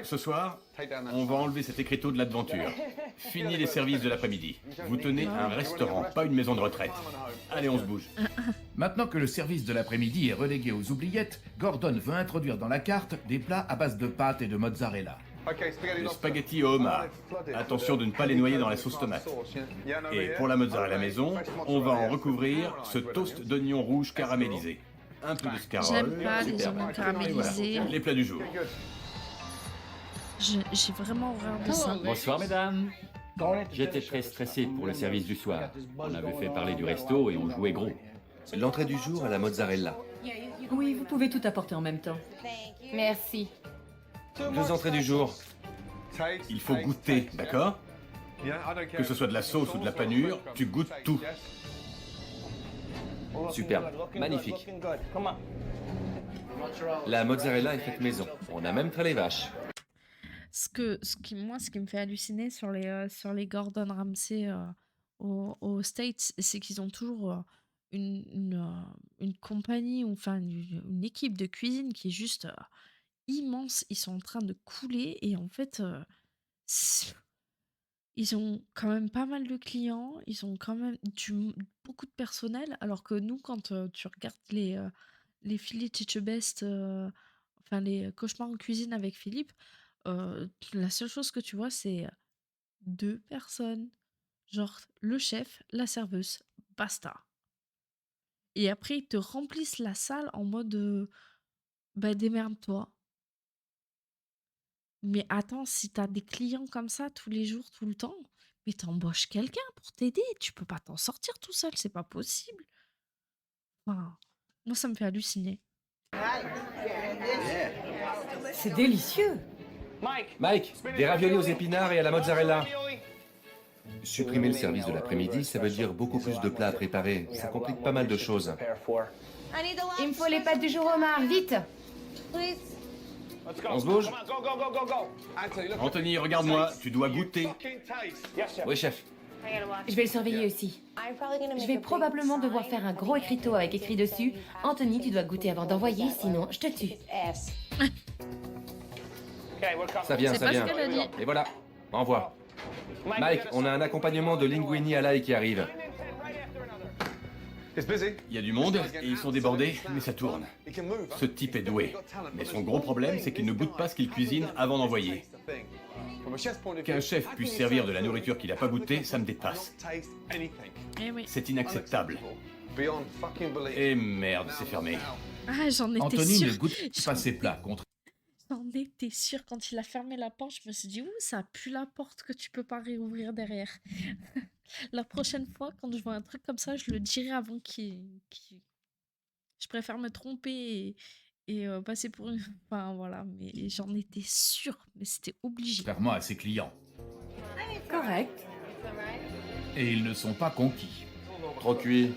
Ce soir, on va enlever cet écriteau de l'aventure. Fini les services de l'après-midi. Vous tenez un restaurant, pas une maison de retraite. Allez, on se bouge. Maintenant que le service de l'après-midi est relégué aux oubliettes, Gordon veut introduire dans la carte des plats à base de pâtes et de mozzarella. Les spaghettis au homard. Attention de ne pas les noyer dans la sauce tomate. Et pour la mozzarella maison, on va en recouvrir ce toast d'oignons rouges caramélisés. Un peu de scarole. J'aime pas les Super. oignons Et caramélisés. voilà, les plats du jour. J'ai vraiment horreur de ça. Bonsoir, mesdames. J'étais très stressé pour le service du soir. On avait fait parler du resto et on jouait gros. L'entrée du jour à la mozzarella. Oui, vous pouvez tout apporter en même temps. Merci. 2 entrées du jour. Il faut goûter, d'accord? Que ce soit de la sauce ou de la panure, tu goûtes tout. Superbe. Magnifique. La mozzarella est faite maison. On a même fait les vaches. Ce qui me fait halluciner sur les Gordon Ramsay aux States, c'est qu'ils ont toujours une compagnie, ou enfin une équipe de cuisine qui est juste immense. Ils sont en train de couler et en fait, ils ont quand même pas mal de clients, ils ont quand même beaucoup de personnel, alors que nous, quand tu regardes les Philippe Etchebest, enfin les cauchemars en cuisine avec Philippe, la seule chose que tu vois, c'est 2 personnes. Genre le chef, la serveuse, basta. Et après, ils te remplissent la salle en mode bah démerde-toi. Mais attends, si t'as des clients comme ça tous les jours, tout le temps, mais t'embauches quelqu'un pour t'aider. Tu peux pas t'en sortir tout seul, c'est pas possible. Enfin, moi, ça me fait halluciner. C'est délicieux. Mike, des raviolis aux épinards et à la mozzarella. Supprimer le service de l'après-midi, ça veut dire beaucoup plus de plats à préparer. Ça complique pas mal de choses. Il me faut les pâtes du jour homard, vite. On se bouge? Anthony, regarde-moi, tu dois goûter. Oui, chef. Je vais le surveiller aussi. Je vais probablement devoir faire un gros écriteau avec écrit dessus. Anthony, tu dois goûter avant d'envoyer, sinon je te tue. Ça vient, C'est ça pas vient. ce qu'elle a dit. Et voilà, envoie. Mike, on a un accompagnement de linguini à l'ail qui arrive. Il y a du monde et ils sont débordés, mais ça tourne. Ce type est doué. Mais son gros problème, c'est qu'il ne goûte pas ce qu'il cuisine avant d'envoyer. Qu'un chef puisse servir de la nourriture qu'il n'a pas goûtée, ça me dépasse. Eh oui. C'est inacceptable. Et merde, c'est fermé. Ah, j'en étais Anthony sûre. ne goûte pas ses plats, J'en étais sûre. Quand il a fermé la porte, je me suis dit, ouh, ça pue la porte que tu peux pas réouvrir derrière. La prochaine fois, quand je vois un truc comme ça, je le dirai avant Je préfère me tromper et passer pour une... Enfin, voilà, mais j'en étais sûre. Mais c'était obligé. contrairement à ses clients. Correct. Et ils ne sont pas conquis. Trop cuit.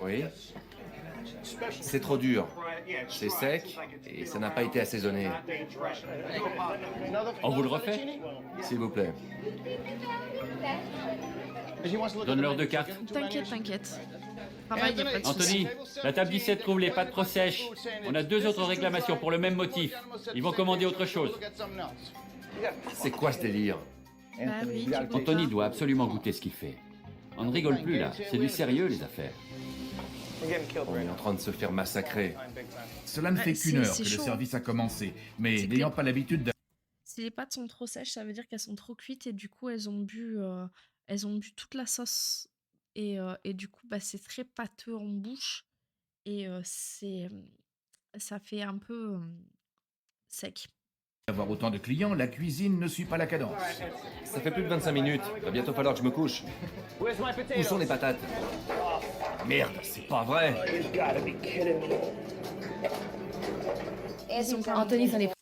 Oui. C'est trop dur. C'est sec et ça n'a pas été assaisonné. On vous le refait? S'il vous plaît. Donne-leur 2 cartes. T'inquiète, t'inquiète. Travail, y a pas de souci. Anthony, la table 17 trouve les pâtes trop sèches. On a 2 autres réclamations pour le même motif. Ils vont commander autre chose. C'est quoi ce délire? Bah oui, tu peux Anthony pas. doit absolument goûter ce qu'il fait. On ne rigole plus là, c'est du sérieux les affaires. On est en train de se faire massacrer. Cela ne Ouais, fait c'est- qu'une heure c'est que le chaud, service a commencé, mais C'est n'ayant clair. pas l'habitude de... Si les pâtes sont trop sèches, ça veut dire qu'elles sont trop cuites et du coup elles ont bu toute la sauce et du coup bah, c'est très pâteux en bouche et ça fait un peu sec. Avoir autant de clients, la cuisine ne suit pas la cadence. Ça fait plus de 25 minutes. Va bientôt falloir que je me couche. Où sont les patates? Merde, c'est pas vrai. Ils ont pas Anthony montré. s'en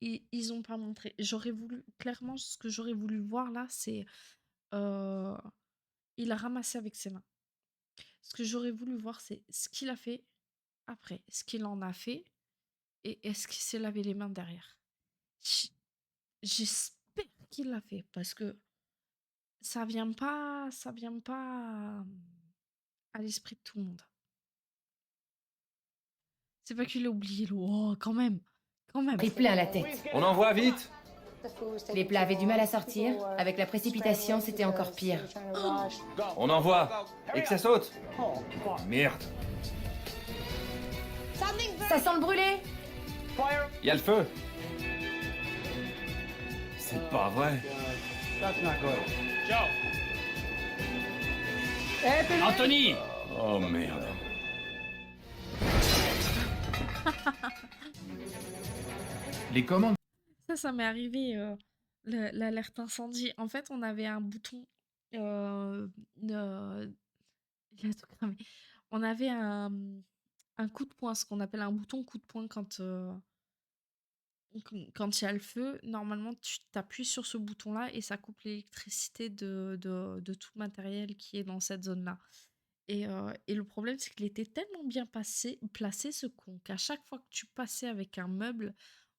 est... Ils ont pas montré. J'aurais voulu clairement ce que j'aurais voulu voir là, c'est euh, il a ramassé avec ses mains. Ce que j'aurais voulu voir, c'est ce qu'il a fait après, ce qu'il en a fait et est-ce qu'il s'est lavé les mains derrière. J- J'espère qu'il l'a fait parce que ça vient pas à l'esprit de tout le monde. C'est pas qu'il a oublié l'eau. Oh, quand même. Quand même. pris plein la tête. On envoie vite. Les plats avaient du mal à sortir. Avec la précipitation, c'était encore pire. On envoie. Et que ça saute. Merde. Ça sent le brûler. Il y a le feu. C'est pas vrai. Anthony! Oh merde. Les commandes Ça m'est arrivé, l'alerte incendie. En fait, on avait un bouton. Il a tout cramé. On avait un coup de poing, ce qu'on appelle un bouton coup de poing quand il y a le feu. Normalement, tu t'appuies sur ce bouton-là et ça coupe l'électricité de tout le matériel qui est dans cette zone-là. Et le problème, c'est qu'il était tellement bien placé, ce con, qu'à chaque fois que tu passais avec un meuble,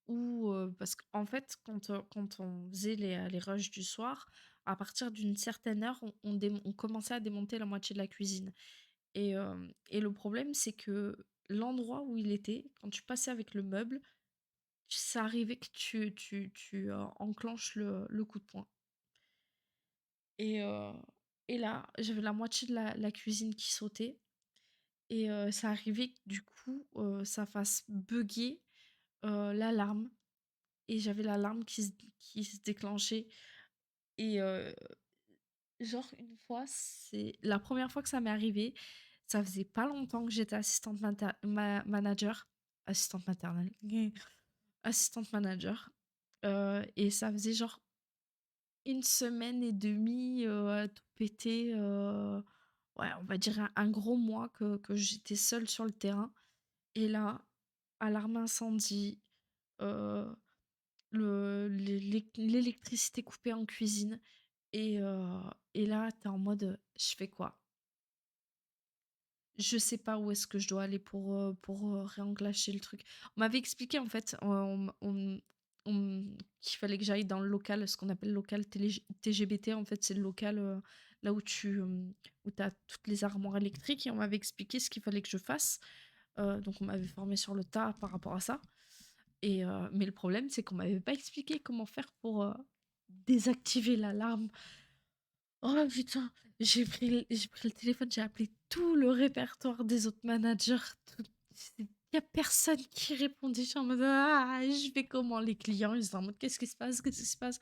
ou parce qu'en fait, quand on faisait les rushs du soir, à partir d'une certaine heure, on commençait à démonter la moitié de la cuisine. Et le problème, c'est que l'endroit où il était, quand tu passais avec le meuble, ça arrivait que tu enclenches le coup de poing. Et, euh, et là, j'avais la moitié de la cuisine qui sautait. Et ça arrivait que du coup, ça fasse bugger l'alarme. Et j'avais l'alarme qui se déclenchait. Et genre, une fois, c'est la première fois que ça m'est arrivé. Ça faisait pas longtemps que j'étais assistante manager. Assistante maternelle. Assistante manager. Et ça faisait genre 1 semaine et demie à tout péter. Ouais, on va dire un gros mois que j'étais seule sur le terrain. Et là, alarme incendie, euh, l'électricité coupée en cuisine. Et là, t'es en mode, je fais quoi? Je sais pas où est-ce que je dois aller pour réenclencher le truc. On m'avait expliqué en fait qu'il fallait que j'aille dans le local, ce qu'on appelle le local TGBT. En fait, c'est le local là où où t'as toutes les armoires électriques et on m'avait expliqué ce qu'il fallait que je fasse. Donc on m'avait formé sur le tas par rapport à ça. Mais le problème, c'est qu'on m'avait pas expliqué comment faire pour désactiver l'alarme. Oh putain, j'ai pris le téléphone, j'ai appelé tout le répertoire des autres managers. Il n'y a personne qui répondait. Je suis en mode, ah, je fais comment? Les clients, ils sont en mode, qu'est-ce qui se passe? Qu'est-ce qui se passe?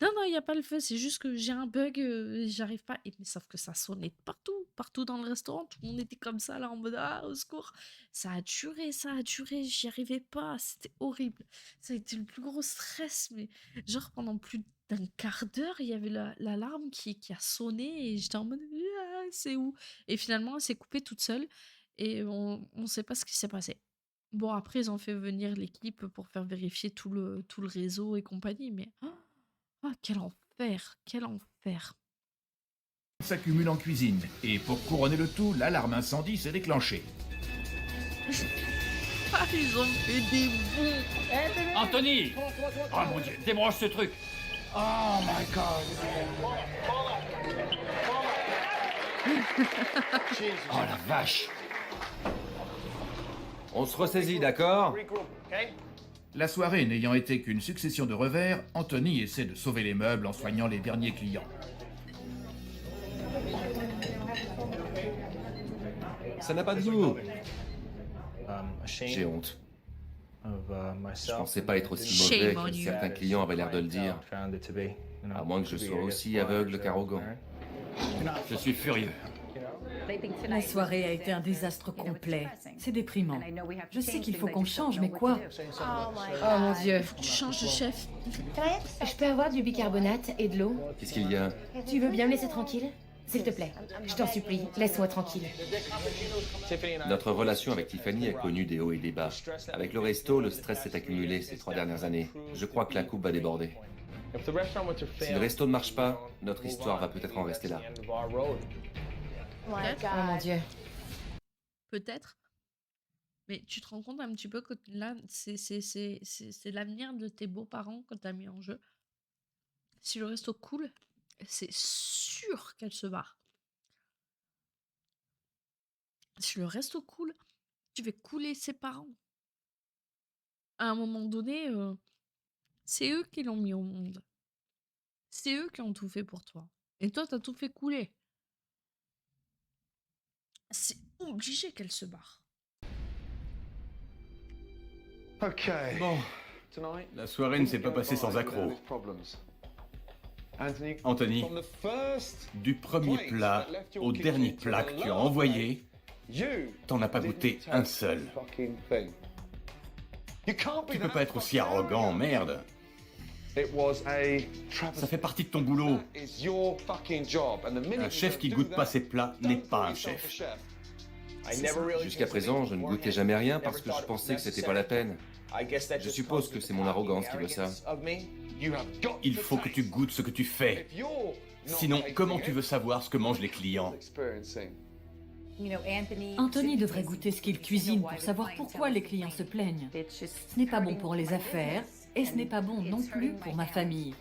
Non, non, il n'y a pas le feu, c'est juste que j'ai un bug, j'arrive pas. Mais sauf que ça sonnait partout dans le restaurant. Tout le monde était comme ça, là, en mode, ah, au secours. Ça a duré, j'y arrivais pas. C'était horrible. Ça a été le plus gros stress, mais genre pendant plus d'un quart d'heure, il y avait l'alarme qui a sonné et j'étais en mode, ah, c'est où? Et finalement, elle s'est coupée toute seule et on sait pas ce qui s'est passé. Bon, après, ils ont fait venir l'équipe pour faire vérifier tout le réseau et compagnie, mais quel enfer, quel enfer. s'accumule en cuisine. Et pour couronner le tout, l'alarme incendie s'est déclenchée. Ah, ils ont fait des bons. Anthony! Oh mon Dieu, débranche ce truc! Oh la vache! On se ressaisit, d'accord? La soirée n'ayant été qu'une succession de revers, Anthony essaie de sauver les meubles en soignant les derniers clients. Ça n'a pas de goût. J'ai honte. Je pensais pas être aussi mauvais Shame on que you. certains clients avaient l'air de le dire. À moins que je sois aussi aveugle qu'arrogant. Je suis furieux. La soirée a été un désastre complet. C'est déprimant. Je sais qu'il faut qu'on change, mais quoi? Oh mon Dieu. Tu changes de chef. Je peux avoir du bicarbonate et de l'eau? Qu'est-ce qu'il y a? Tu veux bien me laisser tranquille? S'il te plaît, je t'en supplie, laisse-moi tranquille. Notre relation avec Tiffany a connu des hauts et des bas. Avec le resto, le stress s'est accumulé ces 3 dernières années. Je crois que la coupe va déborder. Si le resto ne marche pas, notre histoire va peut-être en rester là. Peut-être. Oh mon Dieu. Peut-être. Mais tu te rends compte un petit peu que là, c'est l'avenir de tes beaux-parents que tu as mis en jeu. Si le resto coule, c'est sûr qu'elle se barre. Si le resto coule, tu vas couler ses parents. À un moment donné, c'est eux qui l'ont mis au monde. C'est eux qui ont tout fait pour toi. Et toi, t'as tout fait couler. C'est obligé qu'elle se barre. Bon, la soirée ne s'est pas passée sans accroc. Anthony, du premier plat au dernier plat que tu as envoyé, t'en as pas goûté un seul. Tu peux pas être aussi arrogant, merde. Ça fait partie de ton boulot. Un chef qui goûte pas ses plats n'est pas un chef. Jusqu'à présent, je ne goûtais jamais rien parce que je pensais que c'était pas la peine. Je suppose que c'est mon arrogance qui veut ça. Il faut que tu goûtes ce que tu fais. Sinon, comment tu veux savoir ce que mangent les clients? Anthony devrait goûter ce qu'il cuisine pour savoir pourquoi les clients se plaignent. Ce n'est pas bon pour les affaires et ce n'est pas bon non plus pour ma famille.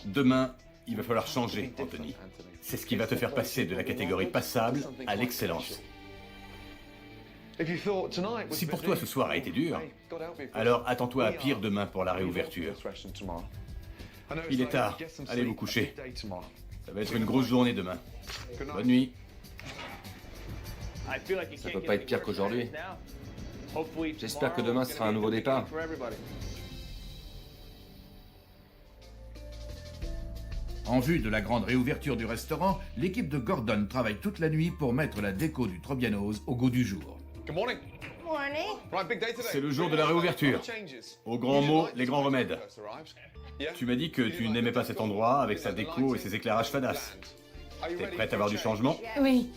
Demain, il va falloir changer, Anthony. C'est ce qui va te faire passer de la catégorie passable à l'excellence. Si pour toi ce soir a été dur, alors attends-toi à pire demain pour la réouverture. Il est tard, allez vous coucher. Ça va être une grosse journée demain. Bonne nuit. Ça peut pas être pire qu'aujourd'hui. J'espère que demain sera un nouveau départ. En vue de la grande réouverture du restaurant, l'équipe de Gordon travaille toute la nuit pour mettre la déco du Trobianos au goût du jour. C'est le jour de la réouverture. Au grand mot, les grands remèdes. Tu m'as dit que tu n'aimais pas cet endroit avec sa déco et ses éclairages fadas. T'es prête à avoir du changement? Oui.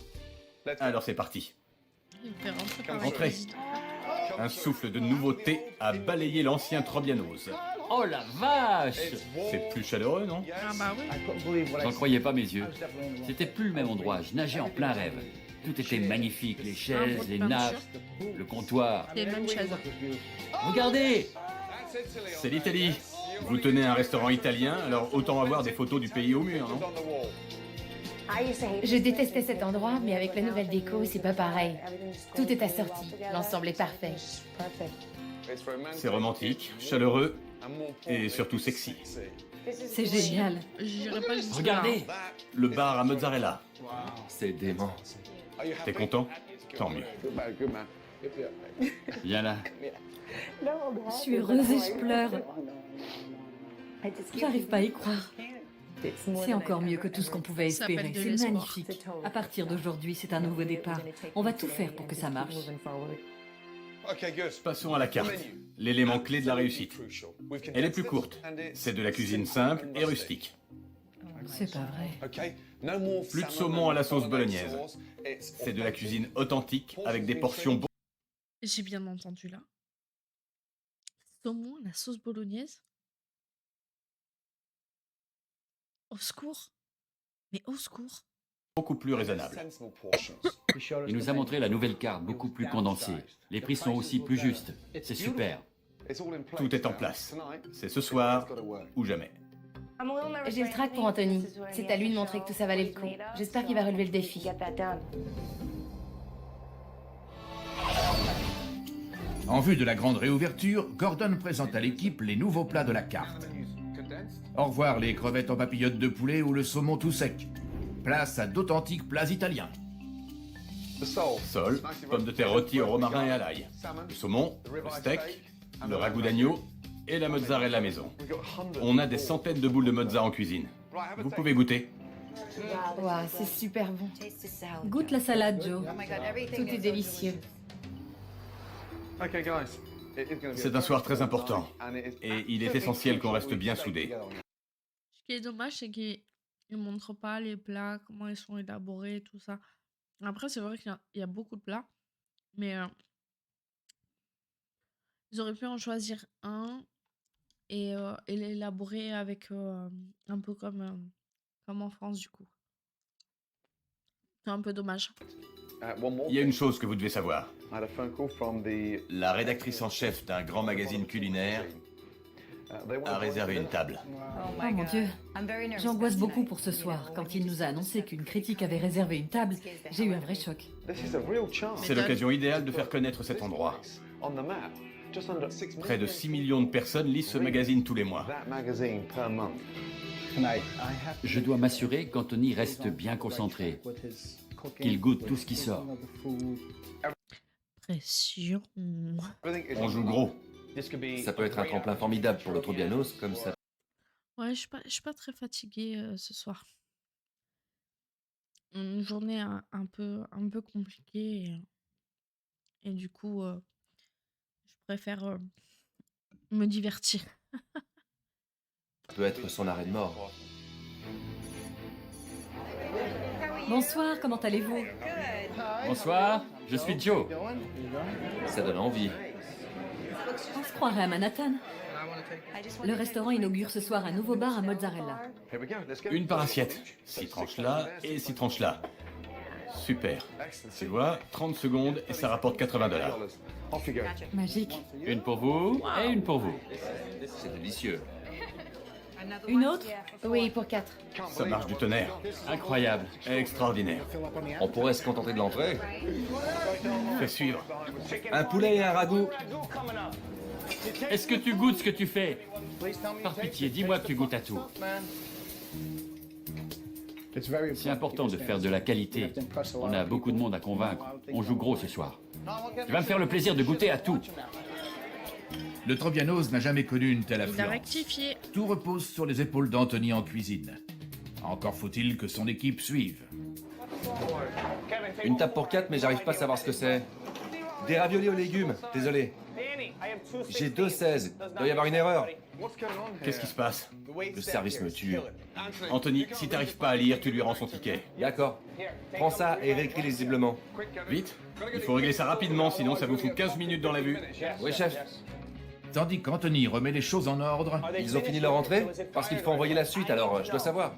Alors c'est parti. Il me fait rentrer par la Entrez. cuisine. Un souffle de nouveauté a balayé l'ancien Trobianos. Oh la vache! C'est plus chaleureux, non? Ah bah oui. J'en croyais pas mes yeux. C'était plus le même endroit, je nageais en plein rêve. Tout était magnifique, les Un pot chaises, de les peinture. nappes, le comptoir. Les mêmes chaises. Regardez! C'est l'Italie. Vous tenez un restaurant italien, alors autant avoir des photos du pays au mur, non? Je détestais cet endroit, mais avec la nouvelle déco, c'est pas pareil. Tout est assorti. L'ensemble est parfait. C'est romantique, chaleureux et surtout sexy. C'est génial. J'irai pas jusque Regardez! Le bar à mozzarella. C'est dément. T'es content? Tant mieux. Viens là. Je suis heureuse et je pleure. J'arrive pas à y croire. C'est encore mieux que tout ce qu'on pouvait Ça s'appelle espérer. de C'est l'espoir. magnifique. À partir d'aujourd'hui, c'est un nouveau départ. On va tout faire pour que ça marche. Passons à la carte. L'élément clé de la réussite. Elle est plus courte. C'est de la cuisine simple et rustique. C'est pas vrai. Plus de saumon à la sauce bolognaise. C'est de la cuisine authentique avec des portions J'ai bien entendu là. Saumon, la sauce bolognaise. Au secours. Mais au secours. beaucoup plus raisonnable. Il nous a montré la nouvelle carte, beaucoup plus condensée. Les prix sont aussi plus justes. C'est super. Tout est en place. C'est ce soir ou jamais. J'ai le trac pour Anthony. C'est à lui de montrer que tout ça valait le coup. J'espère qu'il va relever le défi. En vue de la grande réouverture, Gordon présente à l'équipe les nouveaux plats de la carte. Au revoir les crevettes en papillotes de poulet ou le saumon tout sec. Place à d'authentiques plats italiens. Sol, pommes de terre rôties au romarin et à l'ail. Le saumon, le steak, le ragoût d'agneau et la mozzarella maison. On a des centaines de boules de mozza en cuisine. Vous pouvez goûter. Waouh, c'est super bon. Goûte la salade, Joe. Tout est délicieux. C'est un soir très important. Et il est essentiel qu'on reste bien soudés. Ce qui est dommage, c'est qu'ils ne montrent pas les plats, comment ils sont élaborés, tout ça. Après, c'est vrai qu'il y a beaucoup de plats, mais ils auraient pu en choisir un et l'élaborer avec un peu comme en France, du coup. C'est un peu dommage. Il y a une chose que vous devez savoir. La rédactrice en chef d'un grand magazine culinaire a réservé une table. Oh mon Dieu. J'angoisse beaucoup pour ce soir. Quand il nous a annoncé qu'une critique avait réservé une table, j'ai eu un vrai choc. C'est l'occasion idéale de faire connaître cet endroit. Près de 6 millions de personnes lisent ce magazine tous les mois. Je dois m'assurer qu'Anthony reste bien concentré, qu'il goûte tout ce qui sort. Pression. On joue gros. Ça peut être un tremplin formidable pour le Trobianos, comme ça. Ouais, je suis pas très fatiguée ce soir. Une journée un peu compliquée et du coup, je préfère me divertir. Peut être son arrêt de mort. Bonsoir, comment allez-vous? Bonsoir, je suis Joe. Ça donne envie. On se croirait à Manhattan. Le restaurant inaugure ce soir un nouveau bar à mozzarella. Une par assiette. 6 tranches là et 6 tranches là. Super. Tu vois, 30 secondes et ça rapporte $80. Magique. Une pour vous et une pour vous. C'est délicieux. Une autre? Oui, pour 4. Ça marche du tonnerre. Incroyable. Extraordinaire. On pourrait se contenter de l'entrée. Fais suivre. Un poulet et un ragoût. Est-ce que tu goûtes ce que tu fais? Par pitié, dis-moi que tu goûtes à tout. C'est important de faire de la qualité. On a beaucoup de monde à convaincre. On joue gros ce soir. Tu vas me faire le plaisir de goûter à tout. Le Trobianos n'a jamais connu une telle Il a affluence. rectifié. Tout repose sur les épaules d'Anthony en cuisine. Encore faut-il que son équipe suive. Une table pour 4, mais j'arrive pas à savoir ce que c'est. Des raviolis aux légumes, désolé. J'ai 2 16. Doit y avoir une erreur. Qu'est-ce qui se passe? Le service me tue. Anthony, si t'arrives pas à lire, tu lui rends son ticket. D'accord. Prends ça et réécris lésiblement. Vite. Il faut régler ça rapidement, sinon ça vous fout 15 minutes dans la vue. Oui, chef. Tandis qu'Anthony remet les choses en ordre, Ils ont fini leur entrée? Parce qu'il faut envoyer la suite, alors je dois savoir.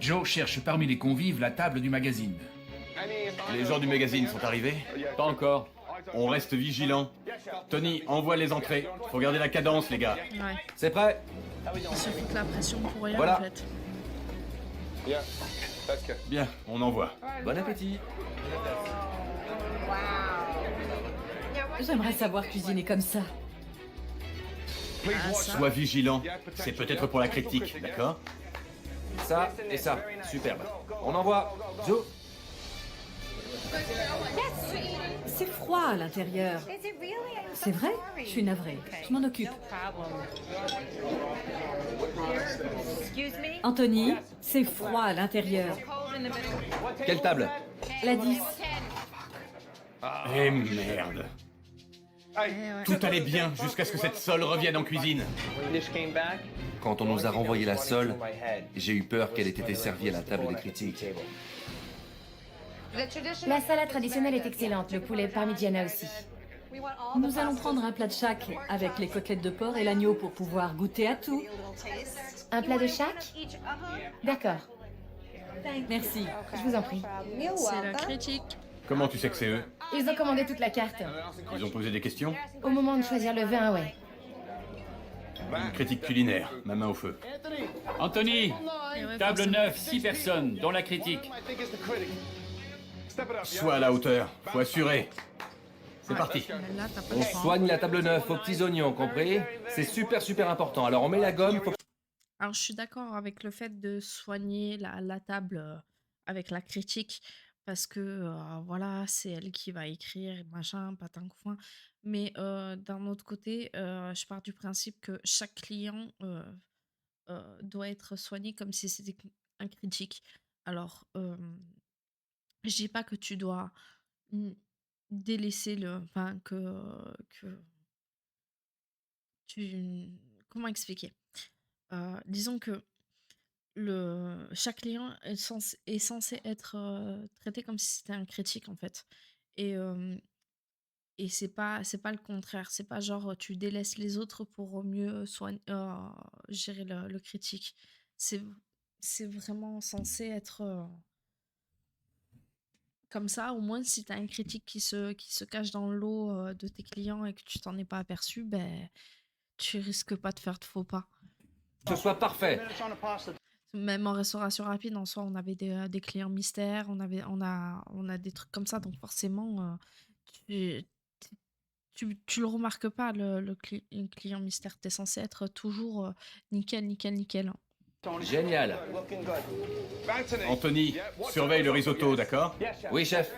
Joe cherche parmi les convives la table du magazine. Les gens du magazine sont arrivés? Pas encore. On reste vigilant. Tony, envoie les entrées. Faut garder la cadence, les gars. Ouais. C'est prêt? Il se fout de la pression pour rien, Voilà. en fait. Bien, on envoie. Bon appétit. J'aimerais savoir cuisiner comme ça. Ah, ça. Sois vigilant. C'est peut-être pour la critique, d'accord? Ça et ça. Superbe. On envoie. Joe. C'est froid à l'intérieur. C'est vrai? Je suis navrée. Je m'en occupe. Anthony, c'est froid à l'intérieur. Quelle table? La 10. Eh merde. Tout allait bien jusqu'à ce que cette sole revienne en cuisine. Quand on nous a renvoyé la sole, j'ai eu peur qu'elle ait été servie à la table des critiques. La salade traditionnelle est excellente, le poulet parmigiana aussi. Nous allons prendre un plat de chaque avec les côtelettes de porc et l'agneau pour pouvoir goûter à tout. Un plat de chaque? D'accord. Merci. Je vous en prie. C'est la critique. Comment tu sais que c'est eux? Ils ont commandé toute la carte. Ils ont posé des questions? Au moment de choisir le vin, ouais. Une critique culinaire, ma main au feu. Anthony, Et ouais, table forcément. 9, 6 personnes, dont la critique. Sois à la hauteur, faut assurer. C'est parti. Mais là, t'as pas On le choix. soigne la table 9 aux petits oignons, compris? C'est super important. Alors on met la gomme, faut... Alors, je suis d'accord avec le fait de soigner la table avec la critique, parce que voilà, c'est elle qui va écrire, machin, patin couffin. Mais d'un autre côté, je pars du principe que chaque client doit être soigné comme si c'était un critique. Alors, je dis pas que tu dois mm, délaisser enfin, que tu. Comment expliquer? Disons que chaque client est censé être traité comme si c'était un critique en fait. Et, et c'est pas le contraire. C'est pas genre tu délaisses les autres pour mieux gérer le critique. C'est, c'est vraiment censé être comme ça. Au moins, si tu as un critique qui se cache dans le lot de tes clients et que tu t'en es pas aperçu, ben, tu risques pas de faire de faux pas. que ce soit parfait. Même en restauration rapide, en soi, on avait des clients mystères, on a des trucs comme ça, donc forcément, tu, tu le remarques pas, le client mystère. T'es censé être toujours nickel, nickel, nickel. Génial. Anthony, surveille le risotto, d'accord? Oui, chef.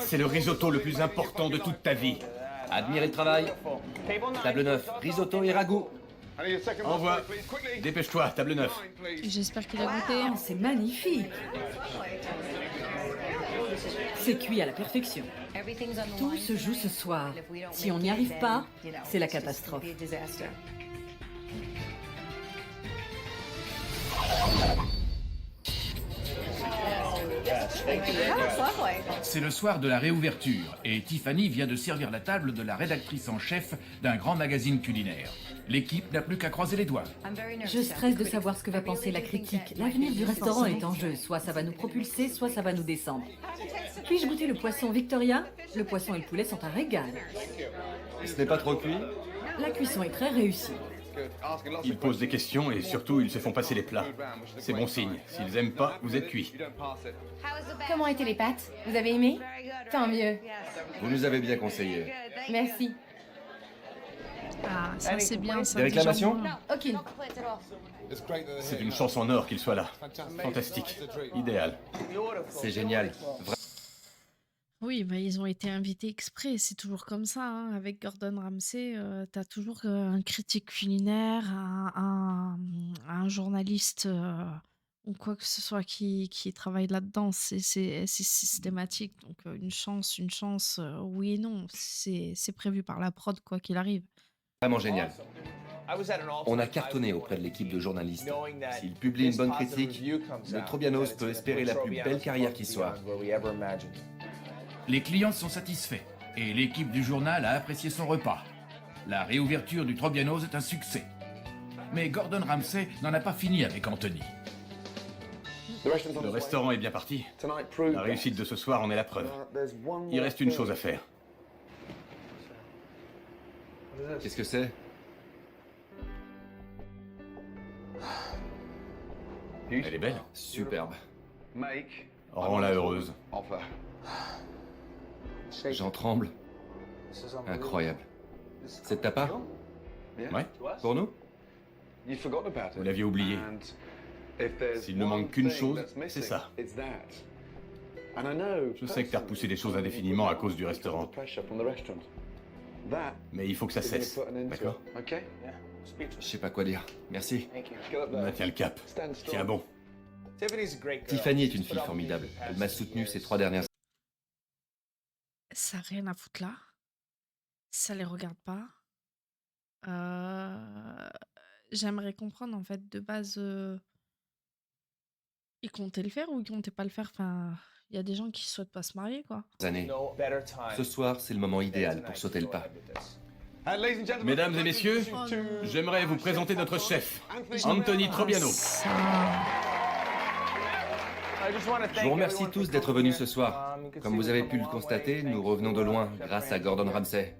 C'est le risotto le plus important de toute ta vie. Admirez le travail. Table 9, risotto et ragoût. Envoie. Dépêche-toi, table 9. J'espère qu'il a goûté. Oh, c'est magnifique. C'est cuit à la perfection. Tout se joue ce soir. Si on n'y arrive pas, c'est la catastrophe. C'est le soir de la réouverture et Tiffany vient de servir la table de la rédactrice en chef d'un grand magazine culinaire. L'équipe n'a plus qu'à croiser les doigts. Je stresse de savoir ce que va penser la critique. L'avenir du restaurant est en jeu. Soit ça va nous propulser, soit ça va nous descendre. Puis-je goûter le poisson Victoria? Le poisson et le poulet sont un régal. Ce n'est pas trop cuit? La cuisson est très réussie. Ils posent des questions et surtout ils se font passer les plats. C'est bon signe. S'ils aiment pas, vous êtes cuits. Comment étaient les pâtes? Vous avez aimé? Tant mieux. Vous nous avez bien conseillé. Merci. Ah, ça c'est bien, ça. Des réclamations? déjà. Aucune. C'est une chance en or qu'il soit là. Fantastique. Idéal. C'est génial. Oui, bah, ils ont été invités exprès, c'est toujours comme ça, hein. Avec Gordon Ramsay, t'as toujours un critique culinaire, un journaliste ou quoi que ce soit qui travaille là-dedans. C'est systématique. Donc une chance, oui et non. C'est prévu par la prod, quoi qu'il arrive. Vraiment génial. On a cartonné auprès de l'équipe de journalistes. S'il publie une bonne critique, le Trobianos peut espérer la plus belle carrière qui soit. Les clients sont satisfaits et l'équipe du journal a apprécié son repas. La réouverture du Trobianos est un succès. Mais Gordon Ramsay n'en a pas fini avec Anthony. Le restaurant est bien parti. La réussite de ce soir en est la preuve. Il reste une chose à faire. Qu'est-ce que c'est? Elle est belle. Superbe. Rends-la heureuse. J'en tremble. Incroyable. C'est de ta part? Ouais, Pour nous? vous l'aviez oublié. S'il ne manque qu'une chose, c'est ça. Je sais que t'as repoussé des choses indéfiniment à cause du restaurant. Mais il faut que ça cesse, d'accord? Je sais pas quoi dire. Merci. Maintiens le cap. Tiens bon. Tiffany est une fille formidable. Elle m'a soutenu ces 3 dernières années. Ça n'a rien à foutre là. Ça les regarde pas. J'aimerais comprendre, en fait, de base, ils comptaient le faire ou ils comptaient pas le faire. Enfin, il y a des gens qui souhaitent pas se marier, quoi. Ce soir, c'est le moment idéal pour sauter le pas. Mesdames et messieurs, Oh non. j'aimerais vous présenter notre chef, Anthony Trobiano. Ça. Je vous remercie tous d'être venus ce soir. Comme vous avez pu le constater, nous revenons de loin grâce à Gordon Ramsay.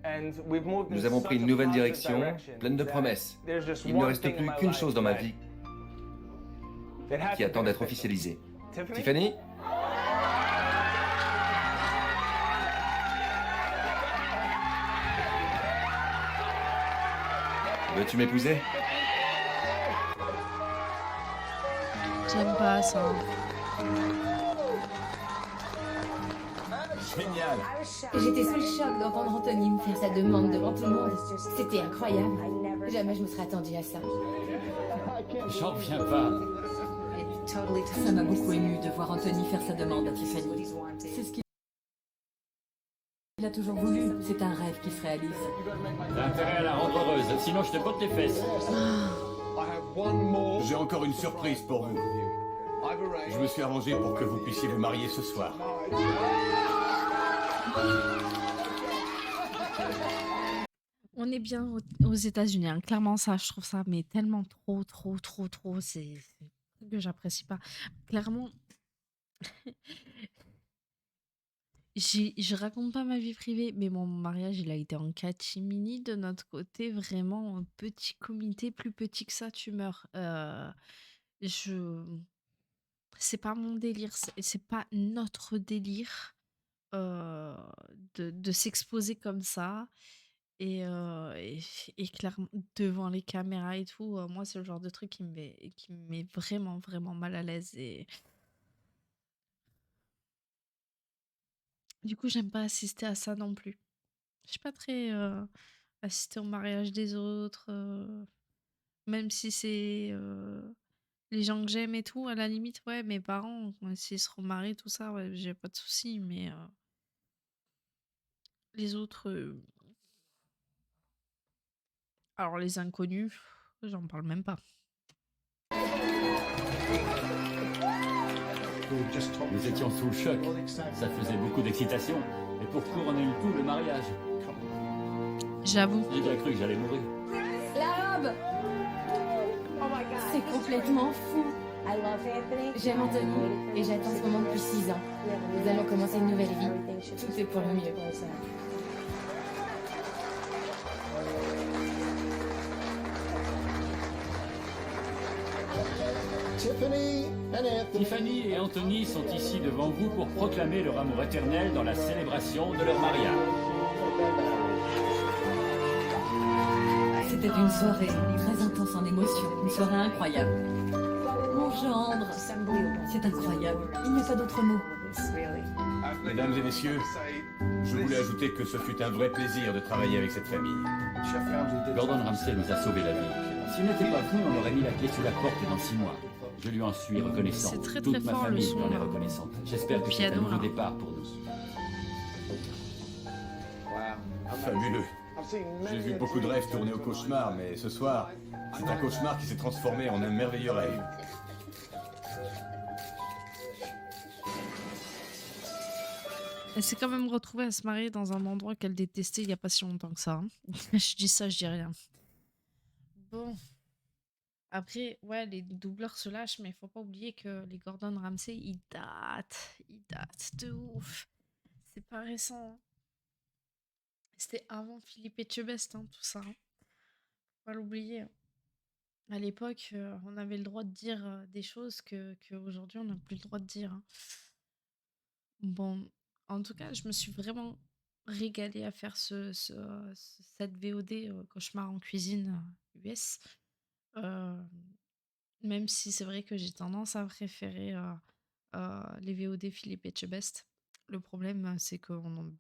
Nous avons pris une nouvelle direction, pleine de promesses. Il ne reste plus qu'une chose dans ma vie qui attend d'être officialisée. Tiffany? Veux-tu m'épouser? J'aime pas ça. Génial. J'étais sous le choc d'entendre Anthony me faire sa demande devant tout le monde. C'était incroyable. Jamais je me serais attendue à ça. J'en reviens pas. Ça m'a beaucoup ému de voir Anthony faire sa demande à Tiffany. C'est ce qu'il a toujours voulu. C'est un rêve qui se réalise. T'as intérêt à la rendre heureuse, sinon je te botte les fesses. J'ai encore une surprise pour vous. Je me suis arrangé pour que vous puissiez vous marier ce soir. On est bien aux États-Unis, hein. Clairement, ça, je trouve ça, mais tellement trop, trop, trop, trop. C'est un truc que j'apprécie pas. Clairement, je raconte pas ma vie privée, mais mon mariage, il a été en catimini de notre côté, vraiment un petit comité, plus petit que ça, tu meurs. Je, c'est pas mon délire, c'est pas notre délire euh, de s'exposer comme ça. Et clairement, devant les caméras et tout, moi, c'est le genre de truc qui me met vraiment, vraiment mal à l'aise. Et du coup, j'aime pas assister à ça non plus. Je suis pas très assister au mariage des autres, même si c'est les gens que j'aime et tout. À la limite, ouais, mes parents, s'ils se remarient, tout ça, ouais, j'ai pas de soucis. Mais les autres, alors les inconnus, j'en parle même pas. Nous étions sous le choc. Ça faisait beaucoup d'excitation. Et pour couronner le tout, le mariage. J'avoue. J'ai bien cru que j'allais mourir. La robe! C'est complètement fou. J'aime Anthony et j'attends ce moment depuis 6 ans. Nous allons commencer une nouvelle vie. Tout est pour le mieux. Tiffany et Anthony sont ici devant vous pour proclamer leur amour éternel dans la célébration de leur mariage. C'était une soirée très intense en émotions, une soirée incroyable. Mon gendre, c'est incroyable. Il n'y a pas d'autre mot. Mesdames et messieurs, je voulais ajouter que ce fut un vrai plaisir de travailler avec cette famille. Gordon Ramsay nous a sauvé la vie. S'il n'était pas venu, on aurait mis la clé sous la porte dans 6 mois. Je lui en suis reconnaissant. C'est très, Toute très ma fort, le famille son, lui en est là. reconnaissante. J'espère Le que c'est un piano, nouveau là. départ pour nous. Fabuleux. J'ai vu beaucoup de rêves tourner au cauchemar, mais ce soir, c'est un cauchemar qui s'est transformé en un merveilleux rêve. Elle s'est quand même retrouvée à se marier dans un endroit qu'elle détestait il y a pas si longtemps que ça, hein. Je dis ça, je dis rien. Bon. Après, ouais, les doubleurs se lâchent, mais il faut pas oublier que les Gordon Ramsay, ils datent de ouf. C'est pas récent, hein. C'était avant Philippe Etchebest, hein, tout ça, hein. Faut pas l'oublier, hein. À l'époque, on avait le droit de dire des choses que aujourd'hui on n'a plus le droit de dire, hein. Bon, en tout cas, je me suis vraiment régalée à faire cette VOD Cauchemar en cuisine US. Euh, Même si c'est vrai que j'ai tendance à préférer les VOD Philippe Etchebest. Le problème, c'est que, comme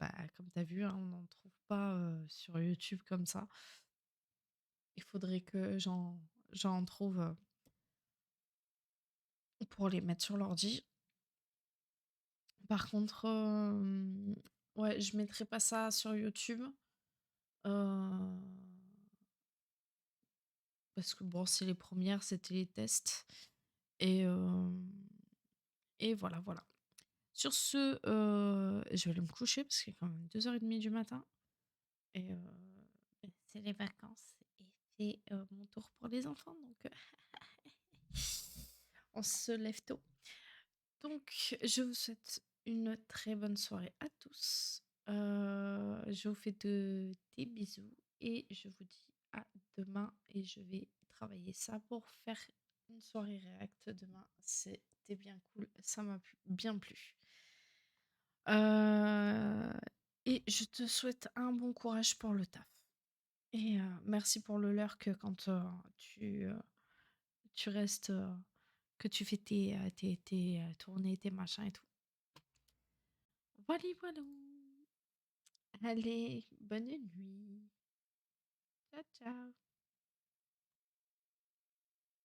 tu as vu, hein, on n'en trouve pas sur YouTube comme ça. Il faudrait que j'en trouve pour les mettre sur l'ordi. Par contre, ouais, je mettrai pas ça sur YouTube. euh, Parce que bon, c'est les premières, c'était les tests. Et, voilà, voilà. Sur ce, je vais aller me coucher parce qu'il est quand même 2h30 du matin. Et c'est les vacances. Et c'est mon tour pour les enfants. Donc, on se lève tôt. Donc, je vous souhaite une très bonne soirée à tous. Je vous fais des bisous et je vous dis à demain et je vais travailler ça pour faire une soirée réact demain. C'était bien cool, ça m'a bien plu. Et je te souhaite un bon courage pour le taf. Et merci pour le lurk quand tu restes, que tu fais tes tournées, tes machins et tout. Voilà, voilà. Allez, bonne nuit. Ciao, ciao.